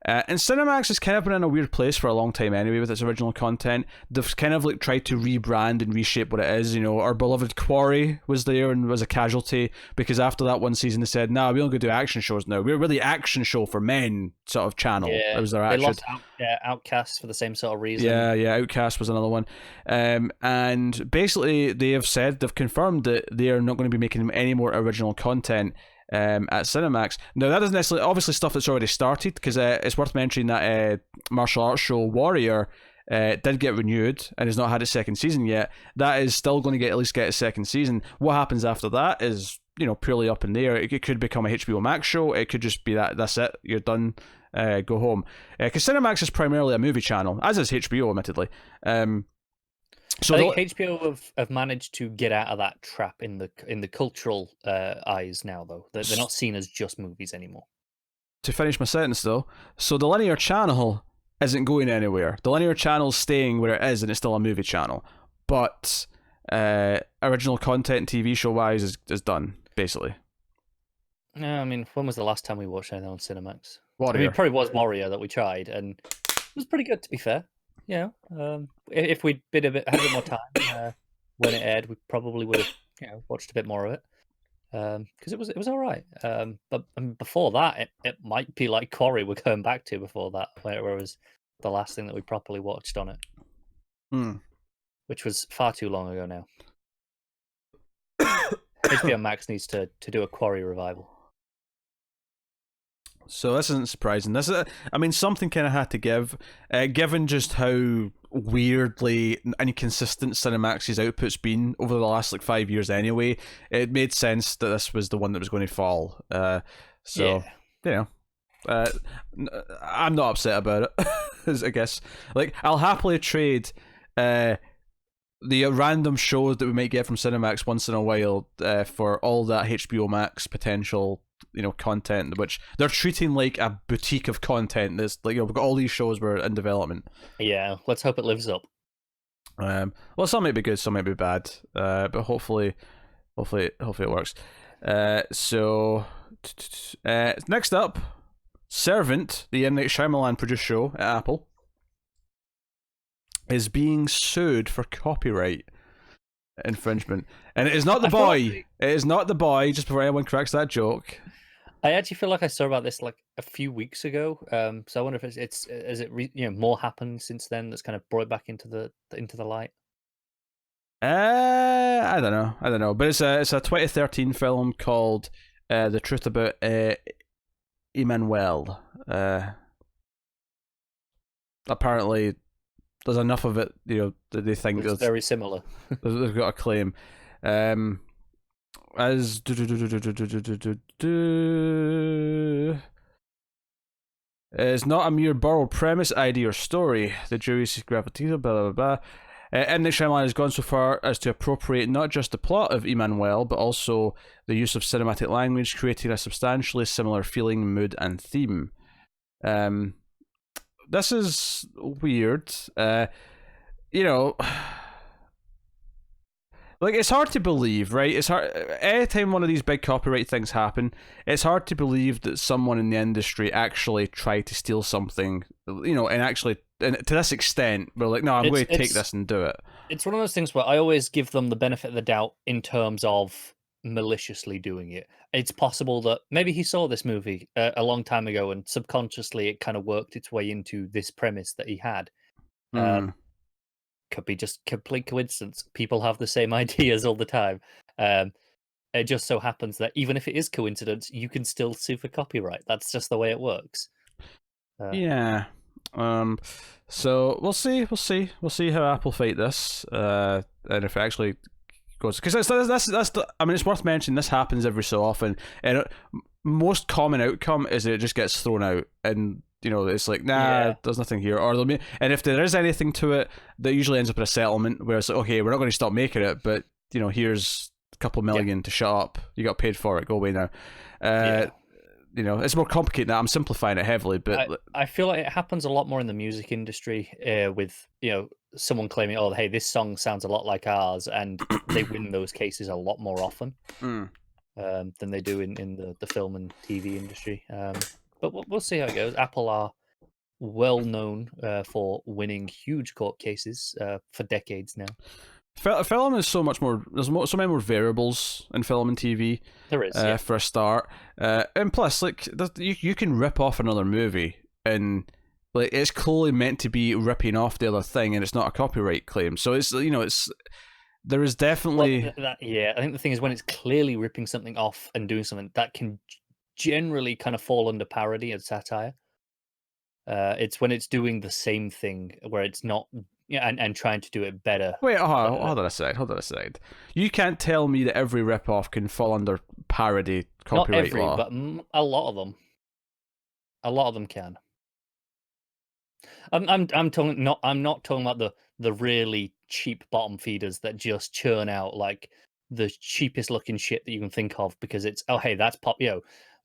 And Cinemax has kind of been in a weird place for a long time anyway with its original content. They've kind of like tried to rebrand and reshape what it is. Our beloved Quarry was there and was a casualty because after that one season they said, nah, we don't go do action shows now. We're really action show for men sort of channel.
Yeah,
That was their
they
action.
lost Outcast for the same sort of reason.
Yeah, Outcast was another one. And basically they've confirmed that they are not going to be making any more original content at Cinemax. Now that doesn't necessarily, obviously stuff that's already started, because it's worth mentioning that martial arts show Warrior did get renewed and has not had its second season yet. That is still going to at least get a second season. What happens after that is purely up in the air. It could become a HBO Max show. It could just be that's it, you're done, go home, because Cinemax is primarily a movie channel, as is HBO, admittedly.
So I think HBO have managed to get out of that trap in the cultural eyes now, though. They're not seen as just movies anymore.
To finish my sentence, though, so the linear channel isn't going anywhere. The linear channel's staying where it is, and it's still a movie channel. But original content TV show-wise is done, basically.
No, I mean, when was the last time we watched anything on Cinemax?
Warrior.
I mean, it probably was Warrior that we tried, and it was pretty good, to be fair. If we'd had a bit more time when it aired, we probably would have watched a bit more of it, because it was all right. But before that, it might be like Quarry we're going back to before that, where it was the last thing that we properly watched on it, which was far too long ago now. HBO Max needs to do a Quarry revival.
So this isn't surprising. Something kind of had to give, given just how weirdly inconsistent Cinemax's output's been over the last 5 years. Anyway, it made sense that this was the one that was going to fall. I'm not upset about it. I guess I'll happily trade the random shows that we might get from Cinemax once in a while for all that HBO Max potential content, which they're treating like a boutique of content. That's we've got all these shows were in development.
Yeah, let's hope it lives up.
Well, some might be good, some might be bad, but hopefully it works. So next up, Servant, the M. Night Shyamalan produced show at Apple, is being sued for copyright infringement, and it is not the boy. It is not the boy. Just before anyone cracks that joke,
I actually feel like I saw about this a few weeks ago. So I wonder if it's more happened since then that's kind of brought it back into the light.
I don't know, but it's a 2013 film called The Truth About Emmanuel. Apparently there's enough of it, that they think
it's very similar.
They've got a claim. As it's not a mere borrowed premise, idea, or story. The jury sees gravity, blah blah blah. M. Night Shyamalan has gone so far as to appropriate not just the plot of Emmanuel, but also the use of cinematic language, creating a substantially similar feeling, mood, and theme. This is weird. It's hard to believe, right? It's hard. Anytime one of these big copyright things happen, it's hard to believe that someone in the industry actually tried to steal something, and to this extent, we're like, no, I'm going to take this and do it.
It's one of those things where I always give them the benefit of the doubt in terms of maliciously doing it. It's possible that maybe he saw this movie a long time ago and subconsciously it kind of worked its way into this premise that he had. Could be just complete coincidence. People have the same ideas all the time. It just so happens that even if it is coincidence, you can still sue for copyright. That's just the way it works.
Yeah. So we'll see how Apple fight this, and if it actually goes, because it's worth mentioning this happens every so often, and most common outcome is that it just gets thrown out, and it's like, there's nothing here, and if there is anything to it, that usually ends up in a settlement where it's like, okay, we're not going to stop making it, but here's a couple million to shut up, you got paid for it, go away now. it's more complicated now. I'm simplifying it heavily, but
I feel like it happens a lot more in the music industry with someone claiming, "Oh, hey, this song sounds a lot like ours," and they win those cases a lot more often than they do in the film and TV industry. But we'll see how it goes. Apple are well known for winning huge court cases for decades now.
Film is so much more. There's so many more variables in film and TV.
There is,
for a start, and plus, like, you can rip off another movie, and like it's clearly meant to be ripping off the other thing, and it's not a copyright claim. So it's there is definitely
I think the thing is when it's clearly ripping something off and doing something that can generally kind of fall under parody and satire. It's when it's doing the same thing where it's not, and trying to do it better.
Wait, hold on a second. You can't tell me that every rip-off can fall under parody copyright law.
Not every, but a lot of them. A lot of them can. I'm not talking about the really cheap bottom feeders that just churn out like the cheapest looking shit that you can think of because it's that's pop,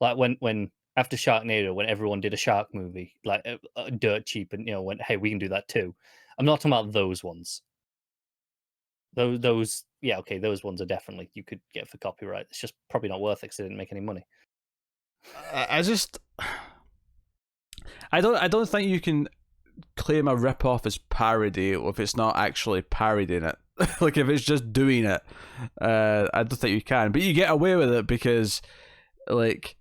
like when after Sharknado, when everyone did a shark movie, like dirt cheap, and went, hey, we can do that too. I'm not talking about those ones. Those those ones are definitely you could get for copyright. It's just probably not worth it because they didn't make any money.
I don't think you can claim a rip-off as parody if it's not actually parodying it. Like if it's just doing it, I don't think you can. But you get away with it because, like,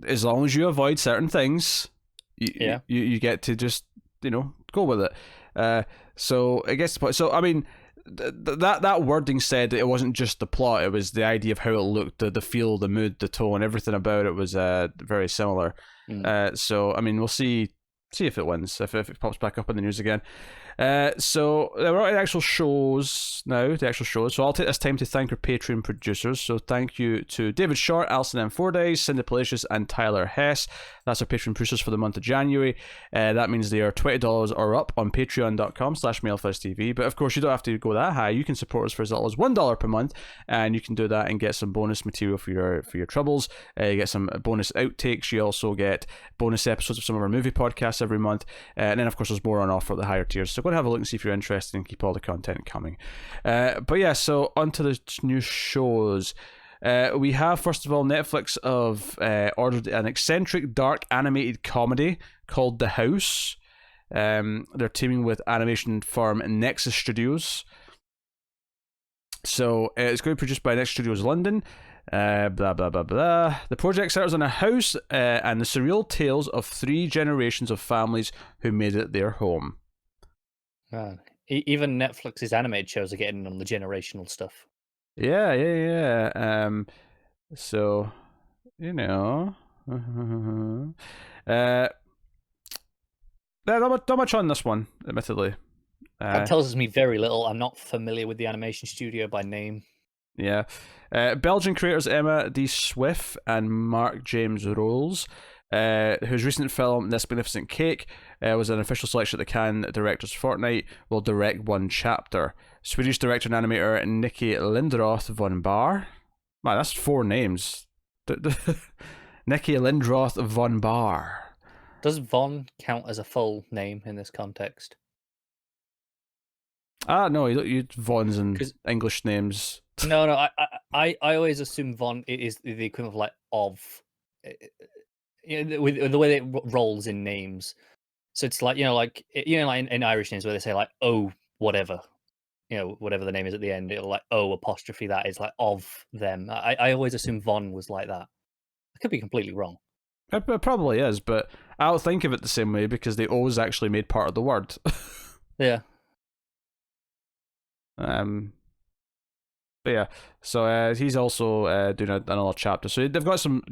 as long as you avoid certain things, you get to just go with it. So I guess I mean that wording said that it wasn't just the plot; it was the idea of how it looked, the feel, the mood, the tone, everything about it was very similar. So I mean, we'll see if it wins, if it pops back up in the news again. So we're on the actual shows now, So I'll take this time to thank our Patreon producers. So thank you to David Short, Alison M. Fordyce, Cindy Palacios, and Tyler Hess. That's our Patreon producers for the month of January. That means they are $20 or up on patreon.com/MailFuzzTV. But of course, you don't have to go that high. You can support us for as little as $1 per month, and you can do that and get some bonus material for your troubles. You get some bonus outtakes. You also get bonus episodes of some of our movie podcasts every month. And then, of course, there's more on offer at the higher tiers. So go and have a look and see if you're interested and keep all the content coming. But yeah, so onto the new shows. We have, first of all, Netflix ordered an eccentric dark animated comedy called The House. They're teaming with animation firm Nexus Studios. So it's going to be produced by Nexus Studios London. Blah blah blah blah. The project centers on a house and the surreal tales of 3 generations of families who made it their home.
Even Netflix's animated shows are getting on the generational stuff.
Yeah. So, not much on this one, admittedly.
That tells me very little. I'm not familiar with the animation studio by name.
Yeah. Belgian creators Emma D. Swift and Mark James Rolls, whose recent film This Magnificent Cake was an official selection at the Cannes Directors Fortnight, will direct 1 chapter. Swedish director and animator Nikki Lindroth von Bar. Man, that's 4 names. Nikki Lindroth von Bar.
Does von count as a full name in this context?
No, you Vons and English names.
No, I always assume von is the equivalent of like of. With the way it rolls in names, so it's like like in Irish names where they say like whatever, whatever the name is at the end, it'll like apostrophe that is like of them. I always assume von was like that. I could be completely wrong.
It probably is, but I don't think of it the same way because they always actually made part of the word.
Yeah.
But yeah, so he's also doing another chapter. So they've got some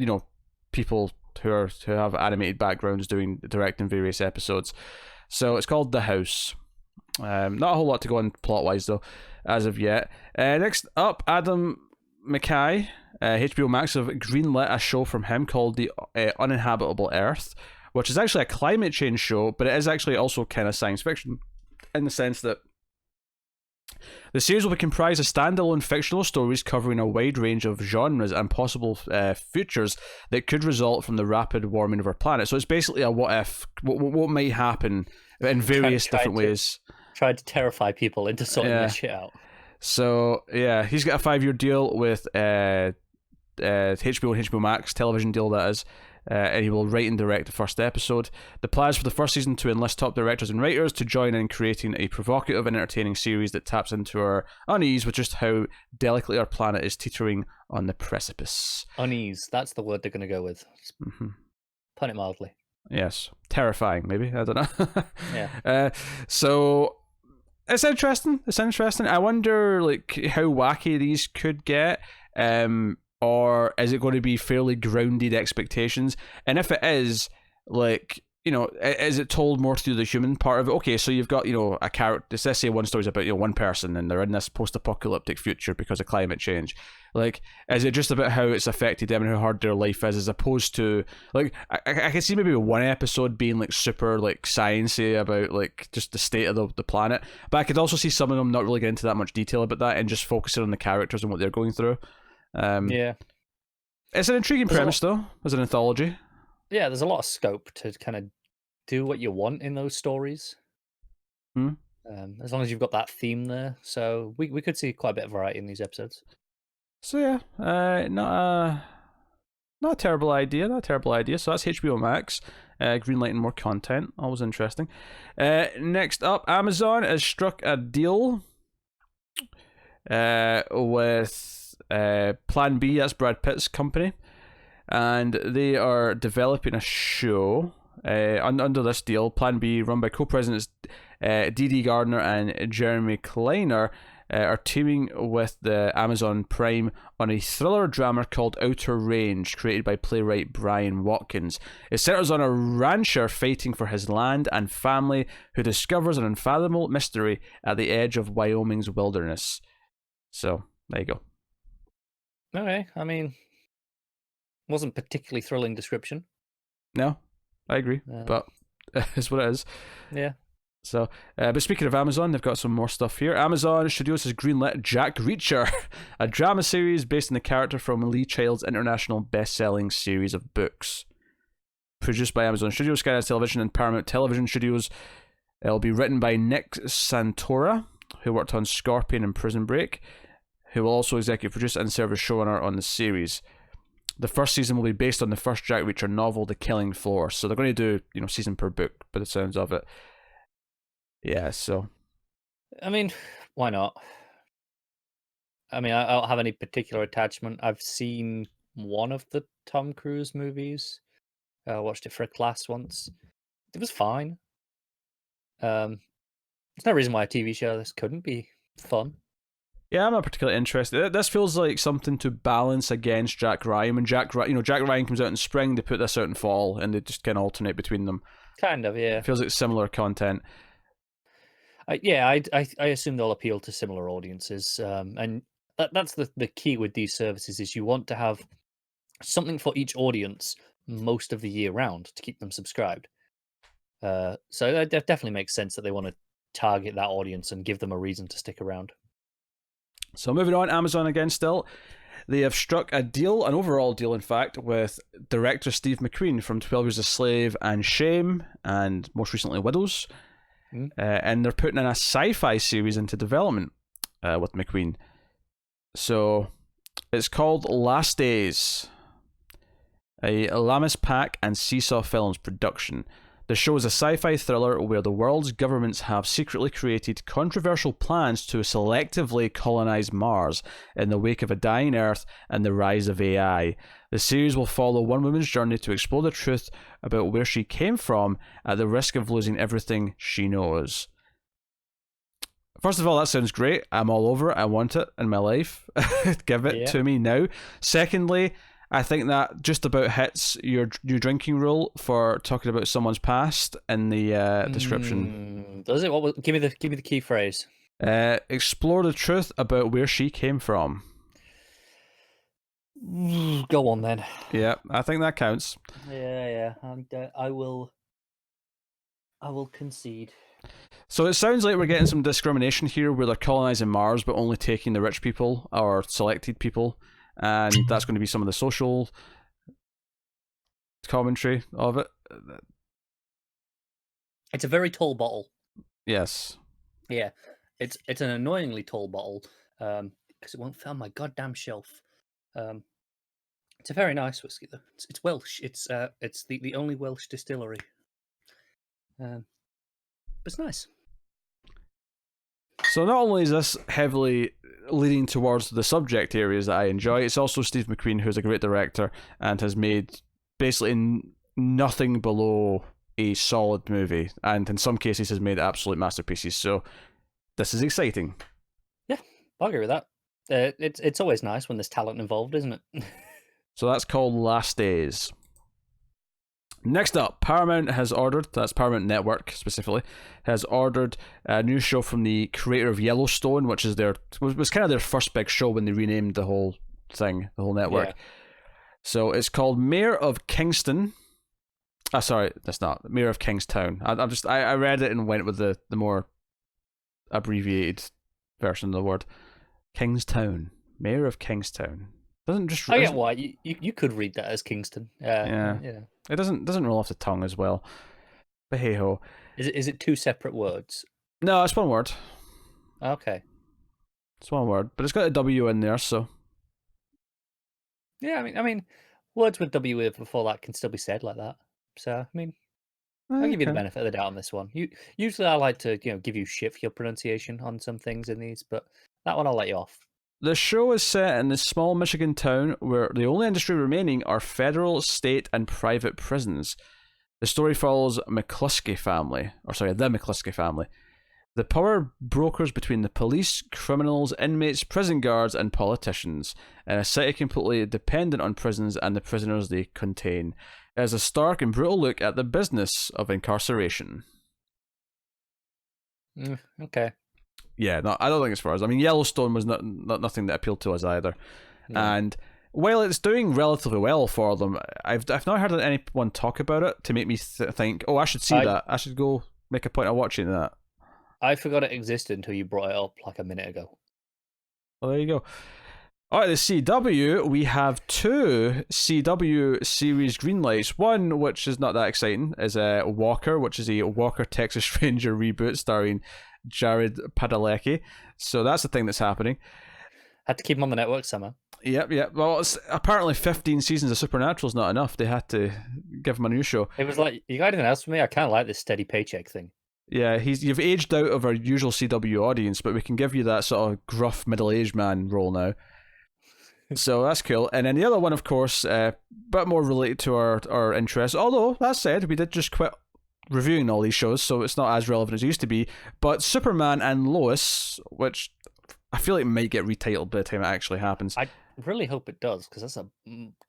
people who have animated backgrounds directing various episodes. So it's called The House. Not a whole lot to go on plot wise though, as of yet. Next up, Adam McKay. HBO Max have greenlit a show from him called The Uninhabitable Earth, which is actually a climate change show, but it is actually also kind of science fiction in the sense that The series will be comprised of standalone fictional stories covering a wide range of genres and possible futures that could result from the rapid warming of our planet. So it's basically a what if, what might happen in various different ways.
Tried to terrify people into sorting this shit out.
So yeah, he's got a 5-year deal with HBO and HBO Max television deal, that is. And he will write and direct the first episode. The plans for the first season to enlist top directors and writers to join in creating a provocative and entertaining series that taps into our unease with just how delicately our planet is teetering on the precipice.
Unease, that's the word they're going to go with. Put it mildly.
Yes. Terrifying, maybe. I don't know.
Yeah.
So it's interesting. It's interesting. I wonder how wacky these could get. Or is it going to be fairly grounded expectations? And if it is, is it told more through the human part of it? Okay, so you've got, a character, let's say one story's about, one person and they're in this post-apocalyptic future because of climate change. Is it just about how it's affected them and how hard their life is, as opposed to, I can see maybe one episode being, super, science-y about, just the state of the planet. But I could also see some of them not really get into that much detail about that and just focusing on the characters and what they're going through.
Yeah,
it's an intriguing premise though, as an anthology.
Yeah, there's a lot of scope to kind of do what you want in those stories. As long as you've got that theme there, so we could see quite a bit of variety in these episodes.
So yeah, not a terrible idea. So that's HBO Max, greenlighting more content. Always interesting. Next up, Amazon has struck a deal with Plan B, that's Brad Pitt's company, and they are developing a show under this deal. Plan B, run by co-presidents Dee Gardner and Jeremy Kleiner, are teaming with the Amazon Prime on a thriller drama called Outer Range, created by playwright Brian Watkins. It centers on a rancher fighting for his land and family who discovers an unfathomable mystery at the edge of Wyoming's wilderness. So there you go.
Okay, I mean, wasn't particularly thrilling description.
No, I agree, but it's what it is.
Yeah.
So, but speaking of Amazon, they've got some more stuff here. Amazon Studios has greenlit Jack Reacher, a drama series based on the character from Lee Child's international best-selling series of books. Produced by Amazon Studios, Skydance Television, and Paramount Television Studios. It'll be written by Nick Santora, who worked on Scorpion and Prison Break, who will also executive produce and serve as showrunner on the series. The first season will be based on the first Jack Reacher novel, The Killing Floor. So they're going to do, season per book, by the sounds of it. Yeah, so.
I mean, why not? I mean, I don't have any particular attachment. I've seen one of the Tom Cruise movies. I watched it for a class once. It was fine. There's no reason why a TV show this couldn't be fun.
Yeah, I'm not particularly interested. This feels like something to balance against Jack Ryan. When Jack Ryan comes out in spring, they put this out in fall, and they just kind of alternate between them.
Kind of, yeah.
It feels like similar content.
I assume they'll appeal to similar audiences, and that's the key with these services is you want to have something for each audience most of the year round to keep them subscribed. So it definitely makes sense that they want to target that audience and give them a reason to stick around.
So moving on, Amazon again still. They have struck a deal, an overall deal in fact, with director Steve McQueen from 12 Years a Slave and Shame, and most recently Widows. And they're putting in a sci-fi series into development with McQueen. So it's called Last Days, a Lamas Pack and Seesaw Films production. The show is a sci-fi thriller where the world's governments have secretly created controversial plans to selectively colonize Mars in the wake of a dying Earth and the rise of AI. The series will follow one woman's journey to explore the truth about where she came from at the risk of losing everything she knows. First of all, that sounds great. I'm all over it. I want it in my life. Give it to me now. Secondly, I think that just about hits your new drinking rule for talking about someone's past in the description.
Does it? Give me the key phrase.
Explore the truth about where she came from.
Go on then.
Yeah, I think that counts.
Yeah. I will concede.
So it sounds like we're getting some discrimination here where they're colonizing Mars but only taking the rich people or selected people, and that's going to be some of the social commentary of it.
It's a very tall bottle.
Yes.
Yeah, it's an annoyingly tall bottle because it won't fit on my goddamn shelf. It's a very nice whiskey though. It's Welsh. It's the only Welsh distillery. But it's nice.
So not only is this heavily leading towards the subject areas that I enjoy, it's also Steve McQueen, who's a great director and has made basically nothing below a solid movie, and in some cases has made absolute masterpieces. So this is exciting.
Yeah, I'll agree with that. It's always nice when there's talent involved, isn't it?
So that's called Last Days. Next up, Paramount has ordered, that's Paramount Network specifically, has ordered a new show from the creator of Yellowstone, which is was kind of their first big show when they renamed the whole thing, the whole network. Yeah. So it's called Mayor of Kingston. Sorry, that's not Mayor of Kingstown. I read it and went with the more abbreviated version of the word. Kingstown, Mayor of Kingstown. Doesn't just.
I get why you could read that as Kingston.
Yeah. It doesn't roll off the tongue as well. But hey ho.
Is it two separate words?
No, it's one word.
Okay.
It's one word, but it's got a W in there, so.
Yeah, I mean, words with W before that can still be said like that. So I mean, I'll give you the benefit of the doubt on this one. Usually I like to give you shit for your pronunciation on some things in these, but that one I'll let you off.
The show is set in this small Michigan town where the only industry remaining are federal, state, and private prisons. The story follows the McCluskey family. The power brokers between the police, criminals, inmates, prison guards, and politicians, in a city completely dependent on prisons and the prisoners they contain. It is a stark and brutal look at the business of incarceration.
Okay.
Yeah, no, I don't think it's for us. I mean, Yellowstone was nothing that appealed to us either. Yeah. And while it's doing relatively well for them, I've not heard anyone talk about it to make me think, oh, I should see that. I should go make a point of watching that.
I forgot it existed until you brought it up like a minute ago.
Well, there you go. All right, the CW, we have two CW series greenlights. One, which is not that exciting, is Walker, which is a Walker Texas Ranger reboot starring Jared Padalecki. So that's the thing that's happening.
Had to keep him on the network somehow.
Yep. Well, it's apparently 15 seasons of Supernatural is not enough. They had to give him a new show.
It was like, you got anything else for me? I kind of like this steady paycheck thing.
Yeah, you've aged out of our usual CW audience, but we can give you that sort of gruff middle-aged man role now. So that's cool. And then the other one, of course, bit more related to our interests. Although, that said, we did just quit reviewing all these shows, so it's not as relevant as it used to be. But Superman and Lois, which I feel like might get retitled by the time it actually happens.
I really hope it does, because that's a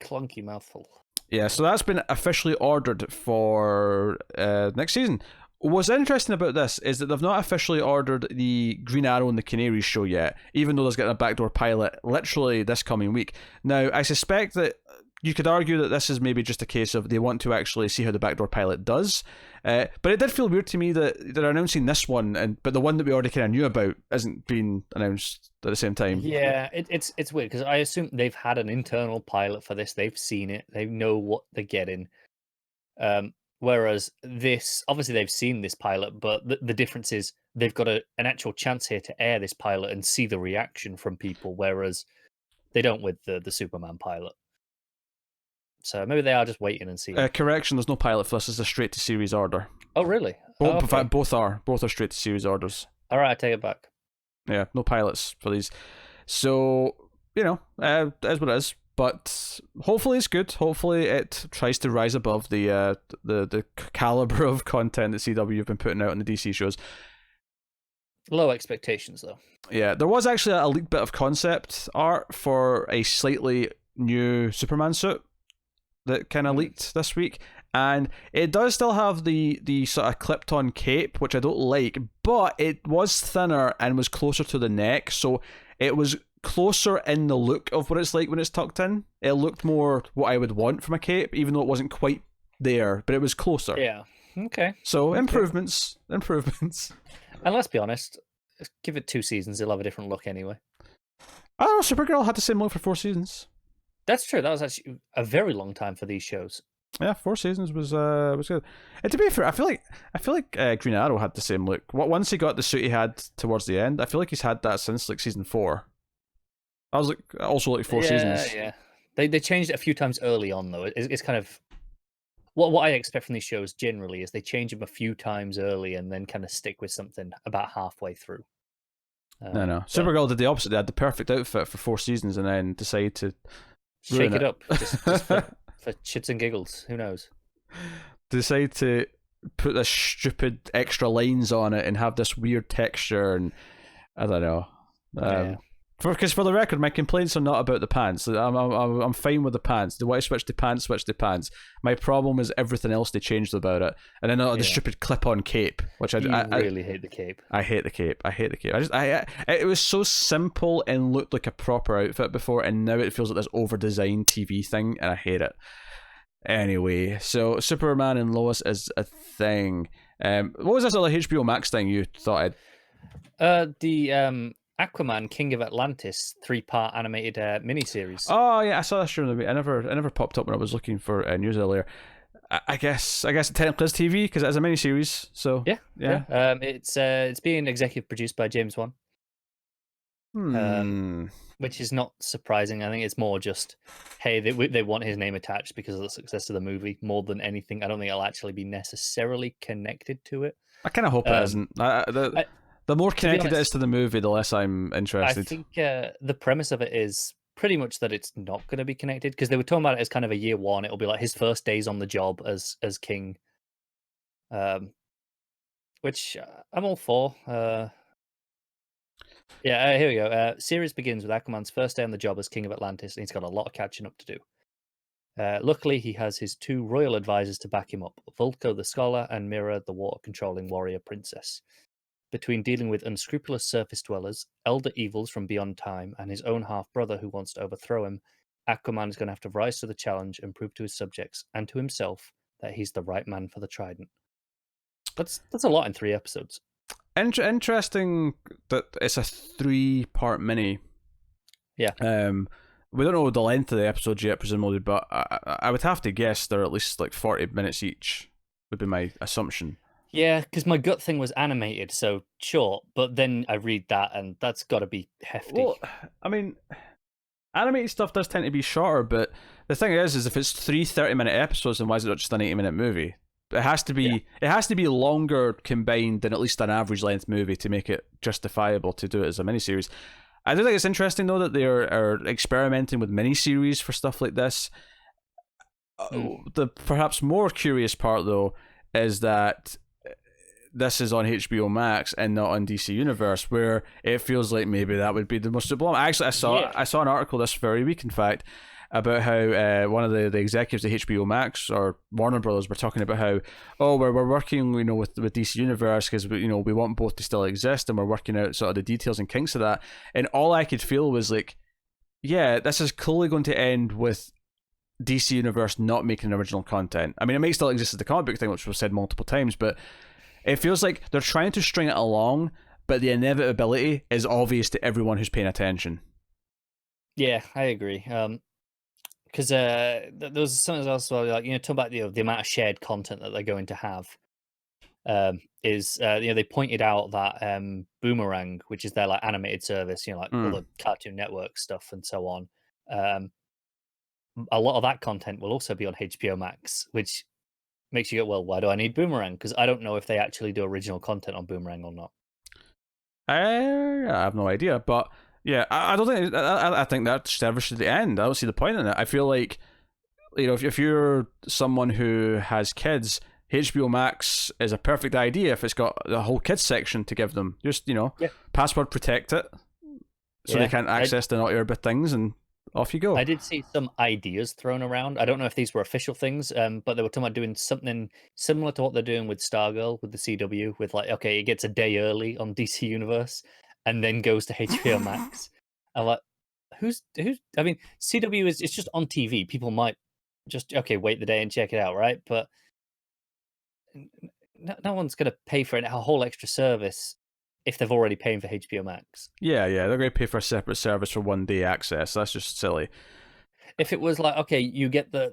clunky mouthful.
Yeah, so that's been officially ordered for next season. What's interesting about this is that they've not officially ordered the Green Arrow and the Canaries show yet, even though there's getting a backdoor pilot literally this coming week. Now, I suspect that you could argue that this is maybe just a case of they want to actually see how the backdoor pilot does. But it did feel weird to me that they're announcing this one, but the one that we already kind of knew about isn't being announced at the same time.
Yeah, it's weird, because I assume they've had an internal pilot for this. They've seen it. They know what they're getting. Whereas this, obviously they've seen this pilot, but the difference is they've got an actual chance here to air this pilot and see the reaction from people, whereas they don't with the Superman pilot. So maybe they are just waiting and seeing.
Correction, there's no pilot for this. It's a straight to series order.
Oh, really?
In fact, both are straight to series orders.
All right, I take it back.
Yeah, no pilots for these. So, as what it is. But hopefully it's good. Hopefully it tries to rise above the caliber of content that CW have been putting out in the DC shows.
Low expectations, though.
Yeah, there was actually a leaked bit of concept art for a slightly new Superman suit that kind of leaked this week. And it does still have the sort of clipped-on cape, which I don't like, but it was thinner and was closer to the neck, so it was closer in the look of what it's like when it's tucked in. It looked more what I would want from a cape, even though it wasn't quite there, but it was closer.
Yeah. Okay.
So
Okay.
improvements.
And let's be honest, give it 2 seasons, it'll have a different look anyway.
Oh, Supergirl had the same look for 4 seasons.
That's true. That was actually a very long time for these shows.
Yeah, 4 seasons was good. And to be fair, I feel like Green Arrow had the same look. Once he got the suit he had towards the end, I feel like he's had that since like season 4. I was like also like 4 seasons.
Yeah. They changed it a few times early on though. It's kind of what I expect from these shows generally is they change them a few times early and then kind of stick with something about halfway through.
No. Supergirl did the opposite. They had the perfect outfit for 4 seasons and then decided to
shake it up just for shits and giggles. Who knows?
Decide to put this stupid extra lines on it and have this weird texture, and I don't know. Because for the record, my complaints are not about the pants. I'm fine with the pants. They want to switch the pants. My problem is everything else they changed about it, and then the stupid clip-on cape, which I
really hate the cape.
I hate the cape. It was so simple and looked like a proper outfit before, and now it feels like this over-designed TV thing, and I hate it. Anyway, so Superman and Lois is a thing. What was this other HBO Max thing you thought
The Aquaman King of Atlantis 3-part animated miniseries.
Oh yeah, I saw that during the week. It never popped up when I was looking for news earlier. I guess it technically is TV because it is a miniseries. So
yeah. It's being executive produced by James Wan. Which is not surprising. I think it's more just, hey, they want his name attached because of the success of the movie more than anything. I don't think it'll actually be necessarily connected to it.
I kind of hope it isn't. The more connected it is to the movie, the less I'm interested.
I think the premise of it is pretty much that it's not going to be connected because they were talking about it as kind of a year one. It'll be like his first days on the job as king, which I'm all for. Here we go. Series begins with Aquaman's first day on the job as king of Atlantis, and he's got a lot of catching up to do. Luckily, he has his 2 royal advisors to back him up, Vulko the scholar and Mira the water-controlling warrior princess. Between dealing with unscrupulous surface dwellers, elder evils from beyond time, and his own half-brother who wants to overthrow him, Aquaman is going to have to rise to the challenge and prove to his subjects and to himself that he's the right man for the trident. That's a lot in 3 episodes.
Interesting that it's a 3-part mini.
Yeah.
We don't know the length of the episodes yet, presumably, but I would have to guess they're at least like 40 minutes each, would be my assumption.
Yeah, because my gut thing was animated, so short, but then I read that, and that's got to be hefty.
Well, I mean, animated stuff does tend to be shorter, but the thing is if it's 3 30-minute episodes, then why is it not just an 80-minute movie? It has to be. It has to be longer combined than at least an average length movie to make it justifiable to do it as a miniseries. I do think it's interesting though that they are experimenting with miniseries for stuff like this. The perhaps more curious part though is that this is on HBO Max and not on DC Universe, where it feels like maybe that would be the most sublime. Actually, I saw an article this very week, in fact, about how one of the executives at HBO Max or Warner Brothers were talking about how we're working with DC Universe because we want both to still exist and we're working out sort of the details and kinks of that, and all I could feel was like, yeah, this is clearly going to end with DC Universe not making original content. I mean, it may still exist as the comic book thing, which was said multiple times, but it feels like they're trying to string it along, but the inevitability is obvious to everyone who's paying attention.
Yeah, I agree. Because there was something else where, like, talking about the amount of shared content that they're going to have. They pointed out that Boomerang, which is their like animated service, like all the Cartoon Network stuff and so on. A lot of that content will also be on HBO Max, which makes you go, well, why do I need Boomerang? Because I don't know if they actually do original content on Boomerang or not.
I have no idea, but yeah, I don't think. I think that service should end. I don't see the point in it. I feel like, if you're someone who has kids, HBO Max is a perfect idea if it's got the whole kids section to give them. Just password protect it, so they can't access the naughty or bad things, and off you go.
I did see some ideas thrown around. I don't know if these were official things, but they were talking about doing something similar to what they're doing with Stargirl, with the CW, with like, okay, it gets a day early on DC Universe and then goes to HBO Max. I'm like, who's? I mean, CW it's just on TV. People might just wait the day and check it out, right? But no one's going to pay for a whole extra service if they've already paying for HBO Max.
Yeah, they're going to pay for a separate service for 1 day access. That's just silly.
If it was like, okay, you get the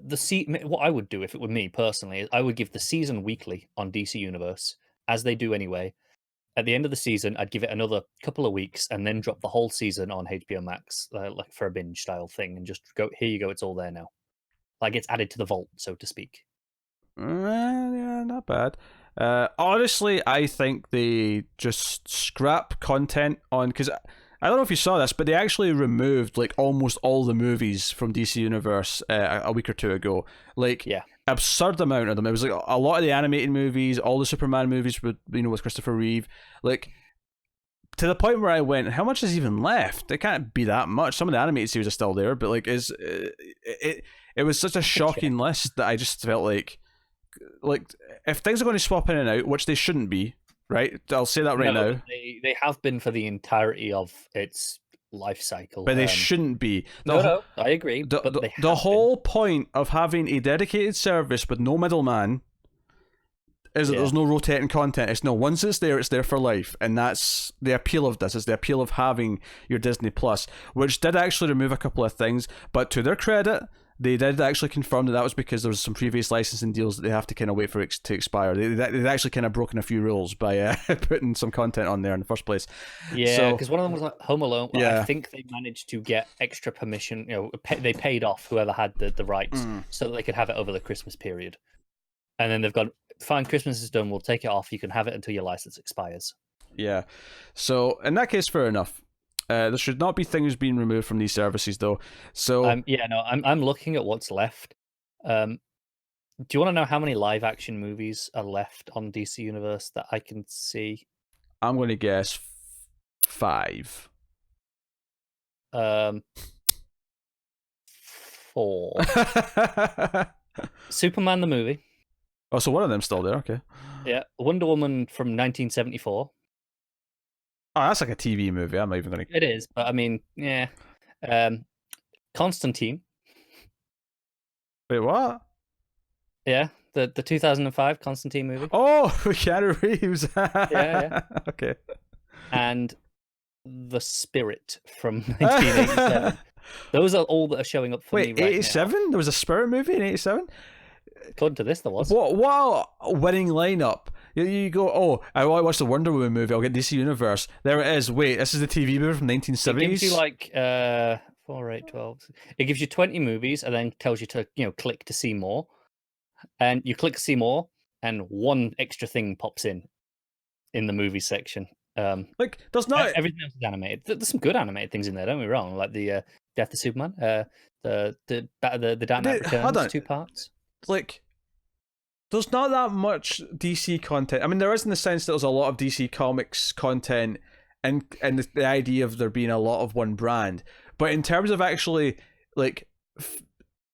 what I would do if it were me personally is I would give the season weekly on DC Universe, as they do anyway. At the end of the season, I'd give it another couple of weeks and then drop the whole season on HBO Max, like for a binge style thing, and just go, here you go, it's all there now. Like it's added to the vault, so to speak.
Yeah, not bad. Honestly, I think they just scrap content on, because I don't know if you saw this, but they actually removed like almost all the movies from DC Universe a week or two ago. Like,
yeah,
absurd amount of them. It was like a lot of the animated movies, all the Superman movies with with Christopher Reeve, like to the point where I went, how much is even left? It can't be that much. Some of the animated series are still there, but like it was such a shocking list that I just felt like if things are going to swap in and out, which they shouldn't be, right? I'll say that right now.
They have been for the entirety of its life cycle,
but they shouldn't be.
No, I agree.
The whole point of having a dedicated service with no middleman is that there's no rotating content. It's no, once it's there for life, and that's the appeal of this. It's the appeal of having your Disney Plus, which did actually remove a couple of things, but to their credit, they did actually confirm that was because there was some previous licensing deals that they have to kind of wait for it to expire. They'd actually kind of broken a few rules by putting some content on there in the first place.
Yeah, because one of them was like Home Alone. Well, I think they managed to get extra permission. They paid off whoever had the rights so that they could have it over the Christmas period. And then they've gone, fine, Christmas is done. We'll take it off. You can have it until your license expires. Yeah.
So in that case, fair enough. There should not be things being removed from these services, though. So
I'm looking at what's left. Do you want to know how many live action movies are left on DC Universe that I can see?
I'm going to guess 5.
4. Superman the movie.
Oh, so one of them's still there. Okay.
Yeah, Wonder Woman from 1974.
Oh, that's like a TV movie. I'm not even going to...
It is, but I mean, yeah. Constantine.
Wait, what?
Yeah, the 2005 Constantine movie.
Oh, Keanu Reeves.
yeah.
Okay.
And The Spirit from 1987. Those are all that are showing up for me right
87?
now.
There was a Spirit movie in 87?
According to this, there was.
What a winning lineup. You go, oh, I watched the Wonder Woman movie, I'll get DC Universe. There it is. Wait, this is the TV movie from 1970s?
It gives you like 4, 8, 12. It gives you 20 movies and then tells you to click to see more. And you click see more, and one extra thing pops in the movie section.
Like, there's not...
Everything else is animated. There's some good animated things in there, don't get me wrong. Like the Death of Superman, the Dark Knight Returns, 2 parts.
Like, there's not that much DC content. I mean, there is in the sense that there's a lot of DC Comics content and the idea of there being a lot of one brand. But in terms of actually, like,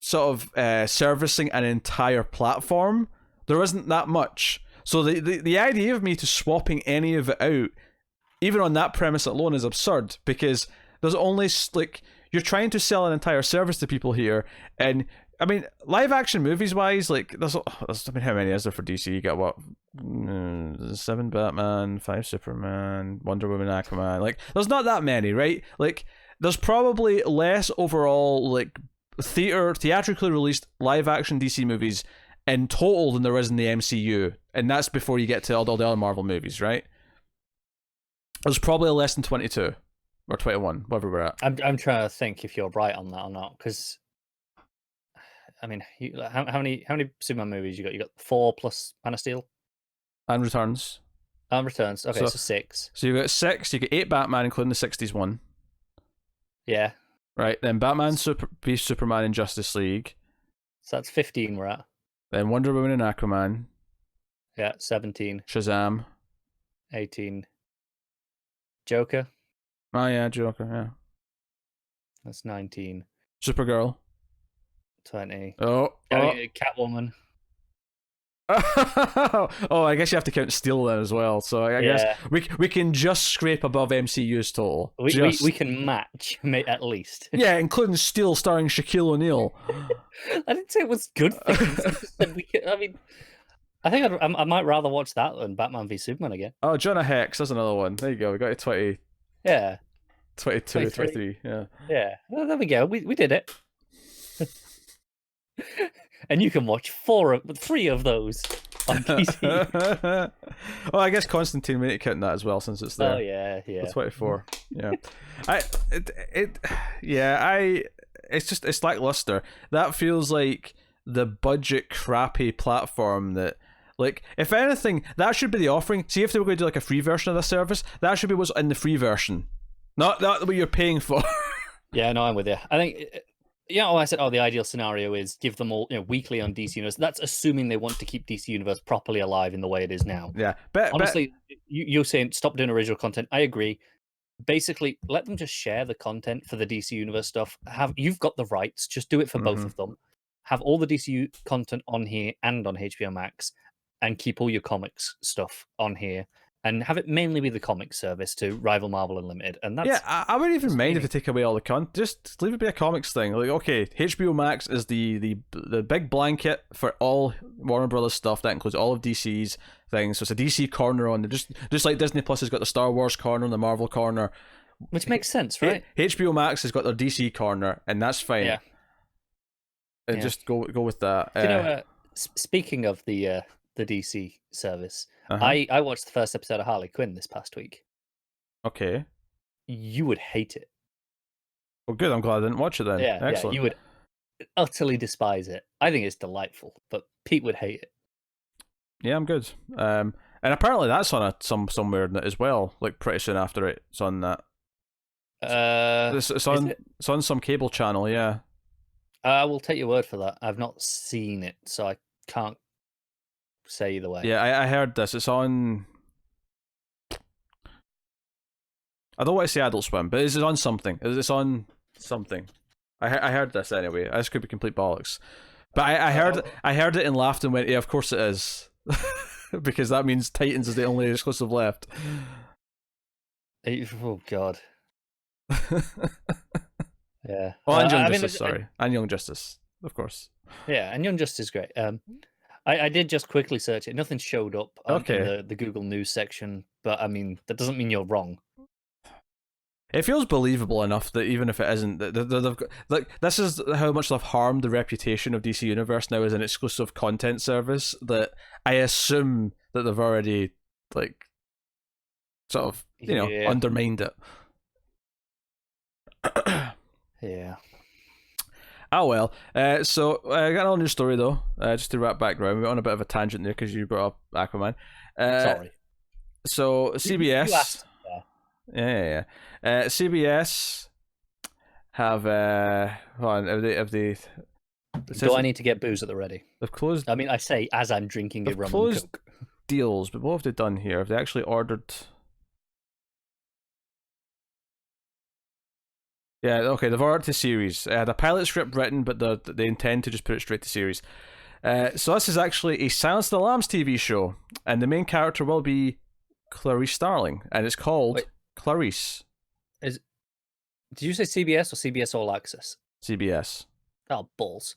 sort of servicing an entire platform, there isn't that much. So the idea of me to swapping any of it out, even on that premise alone, is absurd, because there's only, like, you're trying to sell an entire service to people here, and I mean, live action movies wise, like, there's I mean, how many is there for DC? You got what? 7 Batman, 5 Superman, Wonder Woman, Aquaman. Like, there's not that many, right? Like, there's probably less overall, like, theatrically released live action DC movies in total than there is in the MCU, and that's before you get to all the other Marvel movies, right? There's probably less than 22 or 21, whatever we're at.
I'm trying to think if you're right on that or not, because I mean, how many Superman movies you got? You got 4 plus Man of Steel
and Returns.
And Returns. Okay, so 6.
So you got 6. You get 8 Batman, including the '60s one.
Yeah.
Right. Then Batman, v Superman, and Justice League.
So that's 15 we're at.
Then Wonder Woman and Aquaman.
Yeah, 17.
Shazam.
18. Joker.
Oh yeah, Joker. Yeah.
That's 19.
Supergirl.
20.
Catwoman. Oh, I guess you have to count Steel then as well. So I guess we can just scrape above MCU's total.
We can match, at least.
Yeah, including Steel starring Shaquille O'Neal.
I didn't say it was good things. I mean, I think I might rather watch that than Batman v Superman again.
Oh, Jonah Hex, that's another one. There you go. We got to
Yeah,
22, 23. Yeah.
yeah. Well, there we go. We did it. And you can watch 3 of those on PC.
Well, I guess Constantine, we need to count that as well since it's there.
Oh yeah.
The 24. Yeah. It's lackluster. That feels like the budget crappy platform that, like, if anything, that should be the offering. See, if they were going to do like a free version of this service, that should be what's in the free version, not what you're paying for.
Yeah, no, I'm with you. I think, I said, the ideal scenario is give them all, weekly on DC Universe. That's assuming they want to keep DC Universe properly alive in the way it is now.
Yeah,
honestly, you're saying stop doing original content. I agree. Basically, let them just share the content for the DC Universe stuff. You've got the rights, just do it for both of them. Have all the DCU content on here and on HBO Max, and keep all your comics stuff on here, and have it mainly be the comic service to rival Marvel Unlimited. And that's
I wouldn't even mind if they take away all the content. Just leave it be a comics thing. Like, okay, HBO Max is the big blanket for all Warner Brothers stuff. That includes all of DC's things. So it's a DC corner on there, just like Disney Plus has got the Star Wars corner and the Marvel corner,
which makes sense, right?
HBO Max has got their DC corner, and that's fine.
Yeah.
And just go with
that. Speaking of the DC service, I watched the first episode of Harley Quinn this past week.
Okay.
You would hate it.
Well, good. I'm glad I didn't watch it then.
Yeah,
excellent.
You would utterly despise it. I think it's delightful, but Pete would hate it.
Yeah, I'm good. And apparently that's on somewhere as well. Like pretty soon after it's on that. It's on some cable channel. Yeah.
I will take your word for that. I've not seen it, so I can't say either way.
Yeah, I heard this. It's on. I don't want to say Adult Swim, but it's on something. It's on something. I heard this anyway. This could be complete bollocks, but I heard it and laughed and went, "Yeah, of course it is," because that means Titans is the only exclusive left.
Oh God. Yeah.
Well, and Young Justice, sorry. And Young Justice, of course.
Yeah, and Young Justice is great. I did just quickly search it. Nothing showed up in the Google News section, but I mean, that doesn't mean you're wrong.
It feels believable enough that even if it isn't, like, this is how much they've harmed the reputation of DC Universe now as an exclusive content service, that I assume that they've already, like, sort of, undermined it.
Yeah.
Oh well. So I got another news story though. Just to wrap back around, we went on a bit of a tangent there because you brought up Aquaman.
Sorry.
So CBS.
You asked,
yeah. CBS have have they?
Do I need to get booze at the ready?
They've closed.
I mean, I say as I'm drinking a rum
closed
and coke.
Deals, but what have they done here? Have they actually ordered? Yeah, okay, they've ordered the series. They had a pilot script written, but they intend to just put it straight to series. So this is actually a Silence of the Lambs TV show, and the main character will be Clarice Starling, and it's called Clarice.
Did you say CBS or CBS All Access?
CBS.
Oh, balls.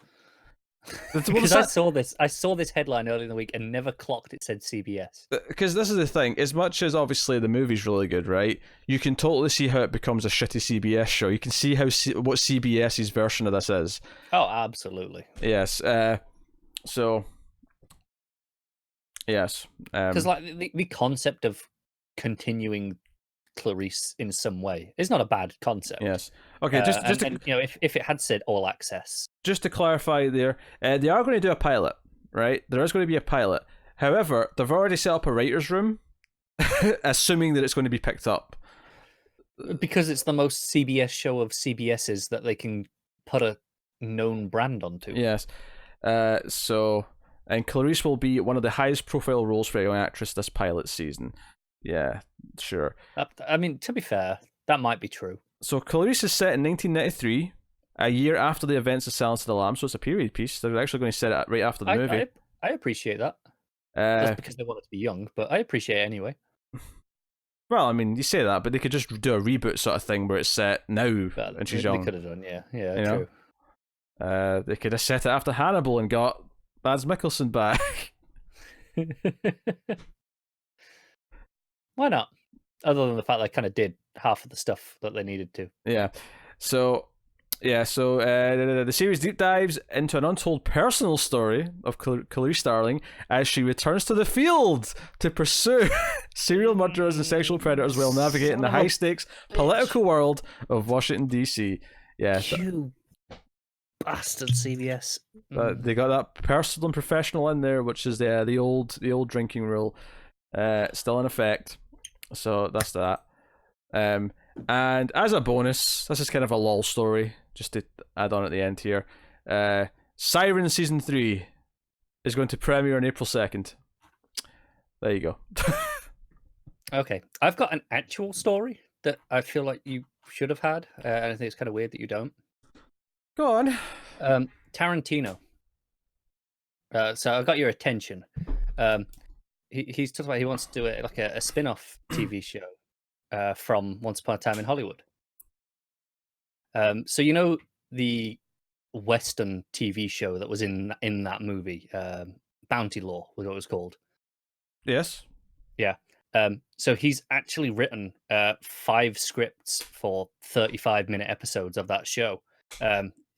Because I saw this headline earlier in the week and never clocked it said CBS.
Because this is the thing, as much as obviously the movie's really good, right? You can totally see how it becomes a shitty CBS show. You can see what CBS's version of this is.
Oh, absolutely.
Yes. So. Yes.
Because the concept of continuing Clarice in some way is not a bad concept.
Yes. Okay.
If it had said All Access.
Just to clarify, there, they are going to do a pilot, right? There is going to be a pilot. However, they've already set up a writers' room, assuming that it's going to be picked up.
Because it's the most CBS show of CBS's that they can put a known brand onto.
Yes. And Clarice will be one of the highest profile roles for a young actress this pilot season. Yeah, sure.
I mean, to be fair, that might be true.
So Clarice is set in 1993, a year after the events of Silence of the Lambs, so it's a period piece. They're actually going to set it right after the movie.
I appreciate that. Just because they want it to be young, but I appreciate it anyway.
Well, I mean, you say that, but they could just do a reboot sort of thing where it's set now and she's young.
They could have done, yeah, true.
They could have set it after Hannibal and got Mads Mikkelsen back.
Why not? Other than the fact they kind of did half of the stuff that they needed to.
Yeah. So the series deep dives into an untold personal story of Khaleesi Starling as she returns to the field to pursue serial murderers and sexual predators while navigating the high-stakes political world of Washington, D.C. Yeah.
You bastard, CBS.
They got that personal and professional in there, which is the old drinking rule, still in effect. So that's that. And as a bonus, this is kind of a lol story, just to add on at the end here. Siren Season 3 is going to premiere on April 2nd. There you go.
Okay. I've got an actual story that I feel like you should have had. And I think it's kind of weird that you don't.
Go on.
Tarantino. So I got your attention. He's talking about he wants to do it like a spin-off TV show from Once Upon a Time in Hollywood. So you know the Western TV show that was in that movie, Bounty Law was what it was called.
Yes.
Yeah. So he's actually written 5 scripts for 35-minute episodes of that show.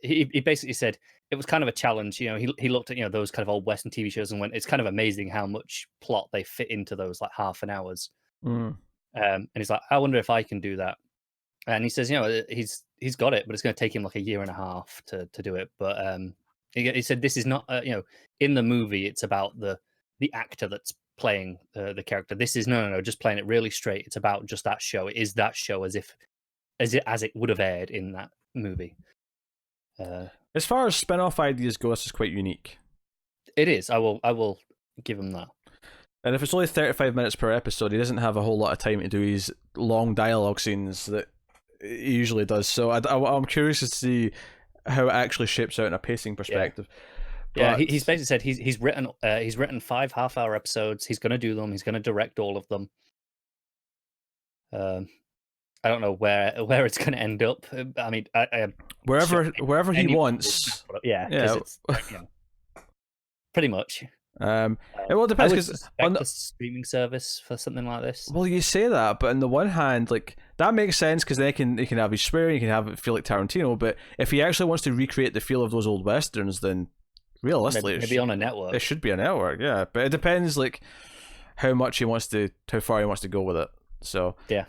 He basically said it was kind of a challenge. You know, he looked at those kind of old Western TV shows and went, it's kind of amazing how much plot they fit into those like half an hours. And he's like, I wonder if I can do that. And he says, he's got it, but it's going to take him like a year and a half to do it. But he said this is not, in the movie, it's about the actor that's playing the character. This is no, just playing it really straight. It's about just that show. It is that show as it would have aired in that movie.
As far as spin-off ideas go, this is quite unique.
It is. I will give him that.
And if it's only 35 minutes per episode, he doesn't have a whole lot of time to do his long dialogue scenes that he usually does. So I'm curious to see how it actually shapes out in a pacing perspective.
Yeah, he's basically said he's written 5 half-hour episodes. He's going to do them. He's going to direct all of them. I don't know where it's going to end up. I mean,
wherever he wants.
Yeah. It's, pretty much.
Well, it depends because
on the streaming service for something like this.
Well, you say that, but on the one hand, like that makes sense because they can have his swearing, you can have it feel like Tarantino. But if he actually wants to recreate the feel of those old westerns, then realistically,
maybe on a network.
It should be a network, yeah. But it depends, like how far he wants to go with it. So
yeah.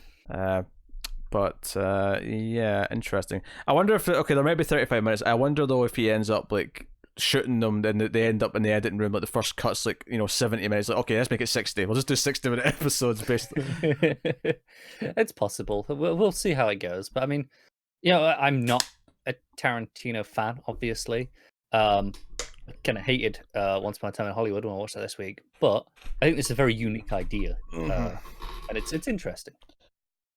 Yeah, interesting. I wonder if there might be 35 minutes. I wonder though if he ends up like shooting them and they end up in the editing room like the first cut's like 70 minutes, like okay, let's make it 60, we'll just do 60-minute episodes basically.
It's possible. We'll see how it goes, but I mean, I'm not a Tarantino fan, obviously. Kind of hated Once Upon a Time in Hollywood when I watched that this week, but I think it's a very unique idea. And it's interesting.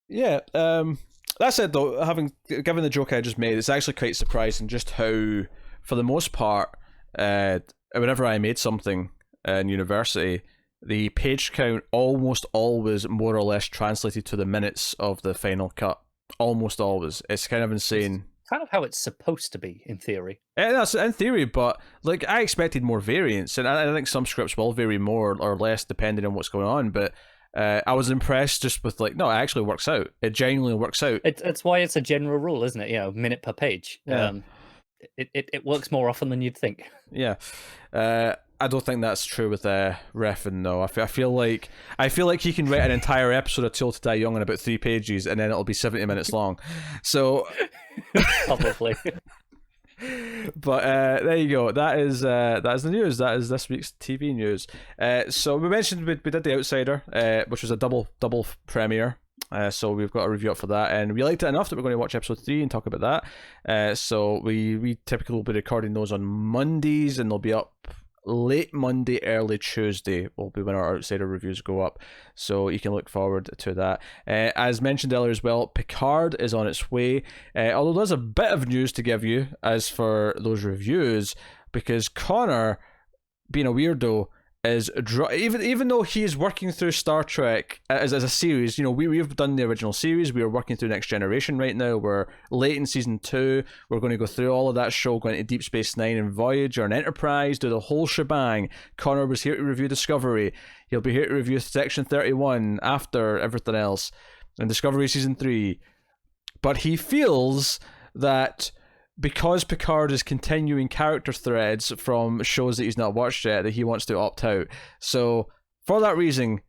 Yeah.
That said though, given the joke I just made, it's actually quite surprising just how, for the most part, whenever I made something in university, the page count almost always more or less translated to the minutes of the final cut. Almost always. It's kind of insane.
It's kind of how it's supposed to be, in theory.
That's in theory, but like I expected more variance, and I think some scripts will vary more or less depending on what's going on, but I was impressed just with no, it actually works out. It genuinely works out.
It's why it's a general rule, isn't it? Minute per page.
Yeah.
It works more often than you'd think.
Yeah, I don't think that's true with Refn though. I feel like he can write an entire episode of Till to Die Young in about 3 pages, and then it'll be 70 minutes long. So
probably.
But there you go. That is the news. That is this week's TV news. So we mentioned we did The Outsider, which was a double premiere. So we've got a review up for that, and we liked it enough that we're going to watch episode 3 and talk about that. So we typically will be recording those on Mondays, and they'll be up late Monday, early Tuesday will be when our Outsider reviews go up. So you can look forward to that. As mentioned earlier as well, Picard is on its way. Although there's a bit of news to give you as for those reviews, because Connor, being a weirdo, is even though he is working through Star Trek as a series. You know, we've done the original series. We are working through Next Generation right now. We're late in season 2. We're going to go through all of that show, going into Deep Space Nine and Voyager and Enterprise, do the whole shebang. Connor was here to review Discovery. He'll be here to review Section 31 after everything else, and Discovery season 3. But he feels that because Picard is continuing character threads from shows that he's not watched yet, that he wants to opt out. So, for that reason,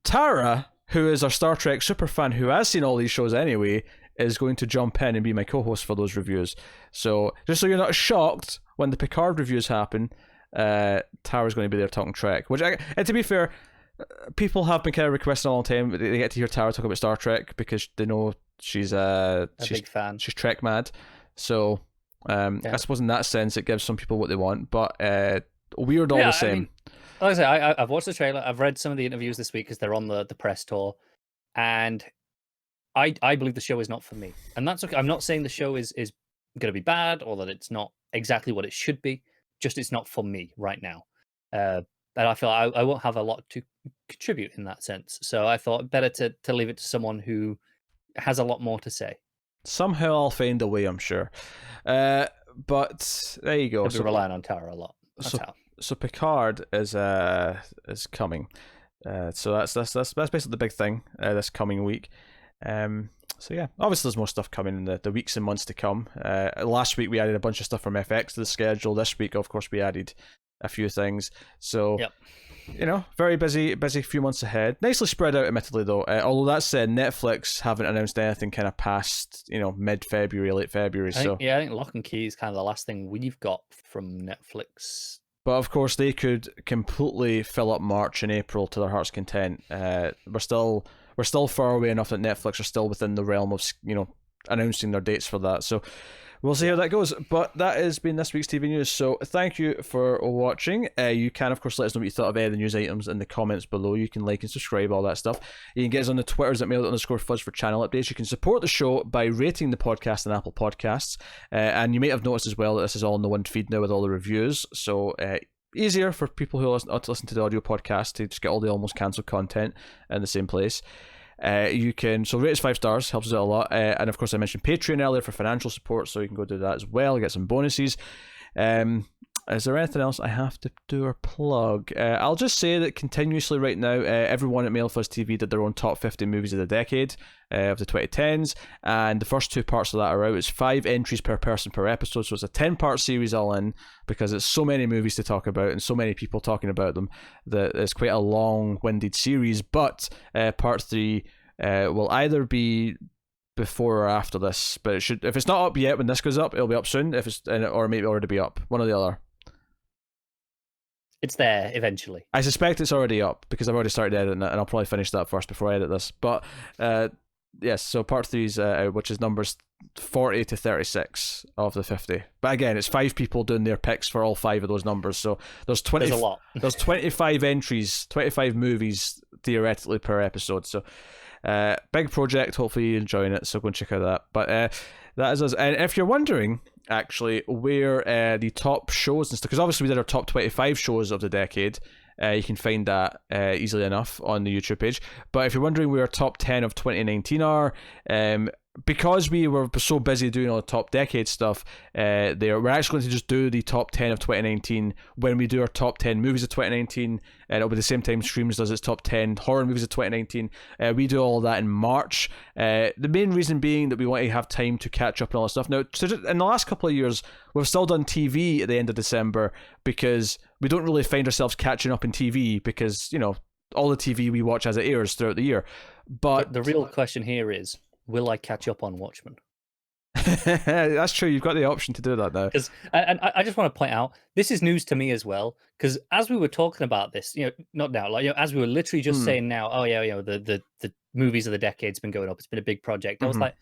Tara, who is our Star Trek superfan who has seen all these shows anyway, is going to jump in and be my co-host for those reviews. So, just so you're not shocked when the Picard reviews happen, Tara's going to be there talking Trek. And to be fair, people have been kind of requesting a long time. They get to hear Tara talk about Star Trek because they know she's a
big fan.
She's Trek mad. So, I suppose in that sense, it gives some people what they want, but weird all the same.
I mean, like I say, I've watched the trailer. I've read some of the interviews this week because they're on the press tour, and I believe the show is not for me, and that's okay. I'm not saying the show is going to be bad or that it's not exactly what it should be. Just it's not for me right now, and I feel I won't have a lot to contribute in that sense. So I thought better to leave it to someone who has a lot more to say.
Somehow I'll find a way, I'm sure. But there you go.
I'll be relying on Tara a lot.
So Picard is coming. So that's basically the big thing this coming week. So yeah, obviously there's more stuff coming in the weeks and months to come. Last week we added a bunch of stuff from FX to the schedule. This week, of course, we added a few things. So
yep.
You know, very busy few months ahead. Nicely spread out, admittedly, though. Although that said, Netflix haven't announced anything kind of past, mid-February, late February.
I think Lock and Key is kind of the last thing we've got from Netflix.
But of course, they could completely fill up March and April to their heart's content. We're still far away enough that Netflix are still within the realm of, announcing their dates for that. So we'll see how that goes. But that has been this week's TV news. So thank you for watching. You can, of course, let us know what you thought of any of the news items in the comments below. You can like and subscribe, all that stuff. You can get us on the Twitters at mail_fuzz for channel updates. You can support the show by rating the podcast on Apple Podcasts. And you may have noticed as well that this is all in the one feed now with all the reviews. So easier for people who listen to the audio podcast to just get all the Almost Cancelled content in the same place. You can rate us 5 stars, helps us out a lot, and of course I mentioned Patreon earlier for financial support, so you can go do that as well, get some bonuses. Is there anything else I have to do or plug? I'll just say that continuously right now, everyone at MailFuzz TV did their own top 50 movies of the decade of the 2010s, and the first 2 parts of that are out. It's 5 entries per person per episode, so it's a 10-part series all in, because it's so many movies to talk about and so many people talking about them that it's quite a long-winded series. But part 3 will either be before or after this, but it should, if it's not up yet when this goes up, it'll be up soon, or maybe already be up, one or the other.
It's there eventually.
I suspect it's already up because I've already started editing it, and I'll probably finish that first before I edit this. But yes, so part 3 is out, which is numbers 40 to 36 of the 50. But again, it's 5 people doing their picks for all 5 of those numbers. So there's a lot. There's 25 entries, 25 movies theoretically per episode. So big project. Hopefully you're enjoying it. So go and check out that. But that is us. And if you're wondering, actually, where the top shows and stuff, because obviously we did our top 25 shows of the decade. You can find that easily enough on the YouTube page. But if you're wondering where our top 10 of 2019 are, because we were so busy doing all the top decade stuff, we're actually going to just do the top 10 of 2019 when we do our top 10 movies of 2019, and it'll be the same time Streams does its top 10 horror movies of 2019. We do all that in March. The main reason being that we want to have time to catch up on all that stuff. Now, in the last couple of years, we've still done TV at the end of December because we don't really find ourselves catching up in TV because, all the TV we watch as it airs throughout the year. But
the real question here is, will I catch up on Watchmen?
That's true. You've got the option to do that now.
And I just want to point out, this is news to me as well, because as we were talking about this, not now, as we were literally just saying now, the movies of the decade's been going up. It's been a big project. I was like,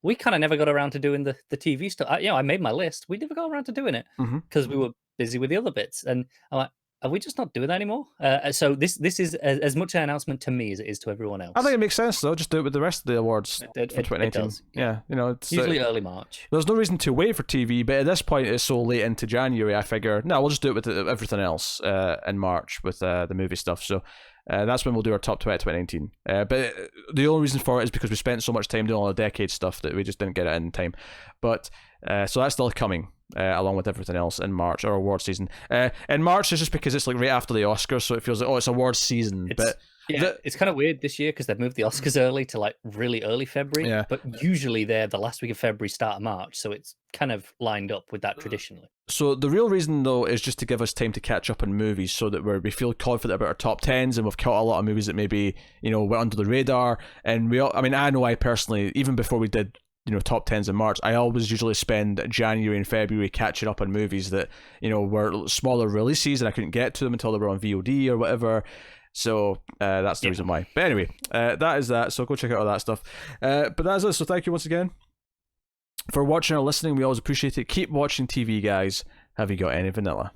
we kind of never got around to doing the TV stuff. I made my list. We never got around to doing it because we were busy with the other bits. And I'm like, Are we just not doing that anymore? So this is as much an announcement to me as it is to everyone else.
I think it makes sense though. Just do it with the rest of the awards
It
for 2019.
does.
Yeah, it's
usually early March.
There's no reason to wait for TV, but at this point it's so late into January. I figure no, we'll just do it with everything else in March with the movie stuff. So. That's when we'll do our top 2019. But the only reason for it is because we spent so much time doing all the decade stuff that we just didn't get it in time. But so that's still coming along with everything else in March, or award season. In March, it's just because it's like right after the Oscars, so it feels like it's award season.
It's kind of weird this year because they've moved the Oscars early to like really early February.
Yeah.
But usually they're the last week of February, start of March, so it's kind of lined up with that traditionally.
So the real reason though is just to give us time to catch up on movies, so that we feel confident about our top 10s, and we've caught a lot of movies that maybe went under the radar. And I know I personally, even before we did top 10s in March, I always usually spend January and February catching up on movies that were smaller releases and I couldn't get to them until they were on VOD or whatever. So that's the reason why. But anyway, that is that. So go check out all that stuff. But that's it. So thank you once again for watching or listening. We always appreciate it. Keep watching TV, guys. Have you got any vanilla?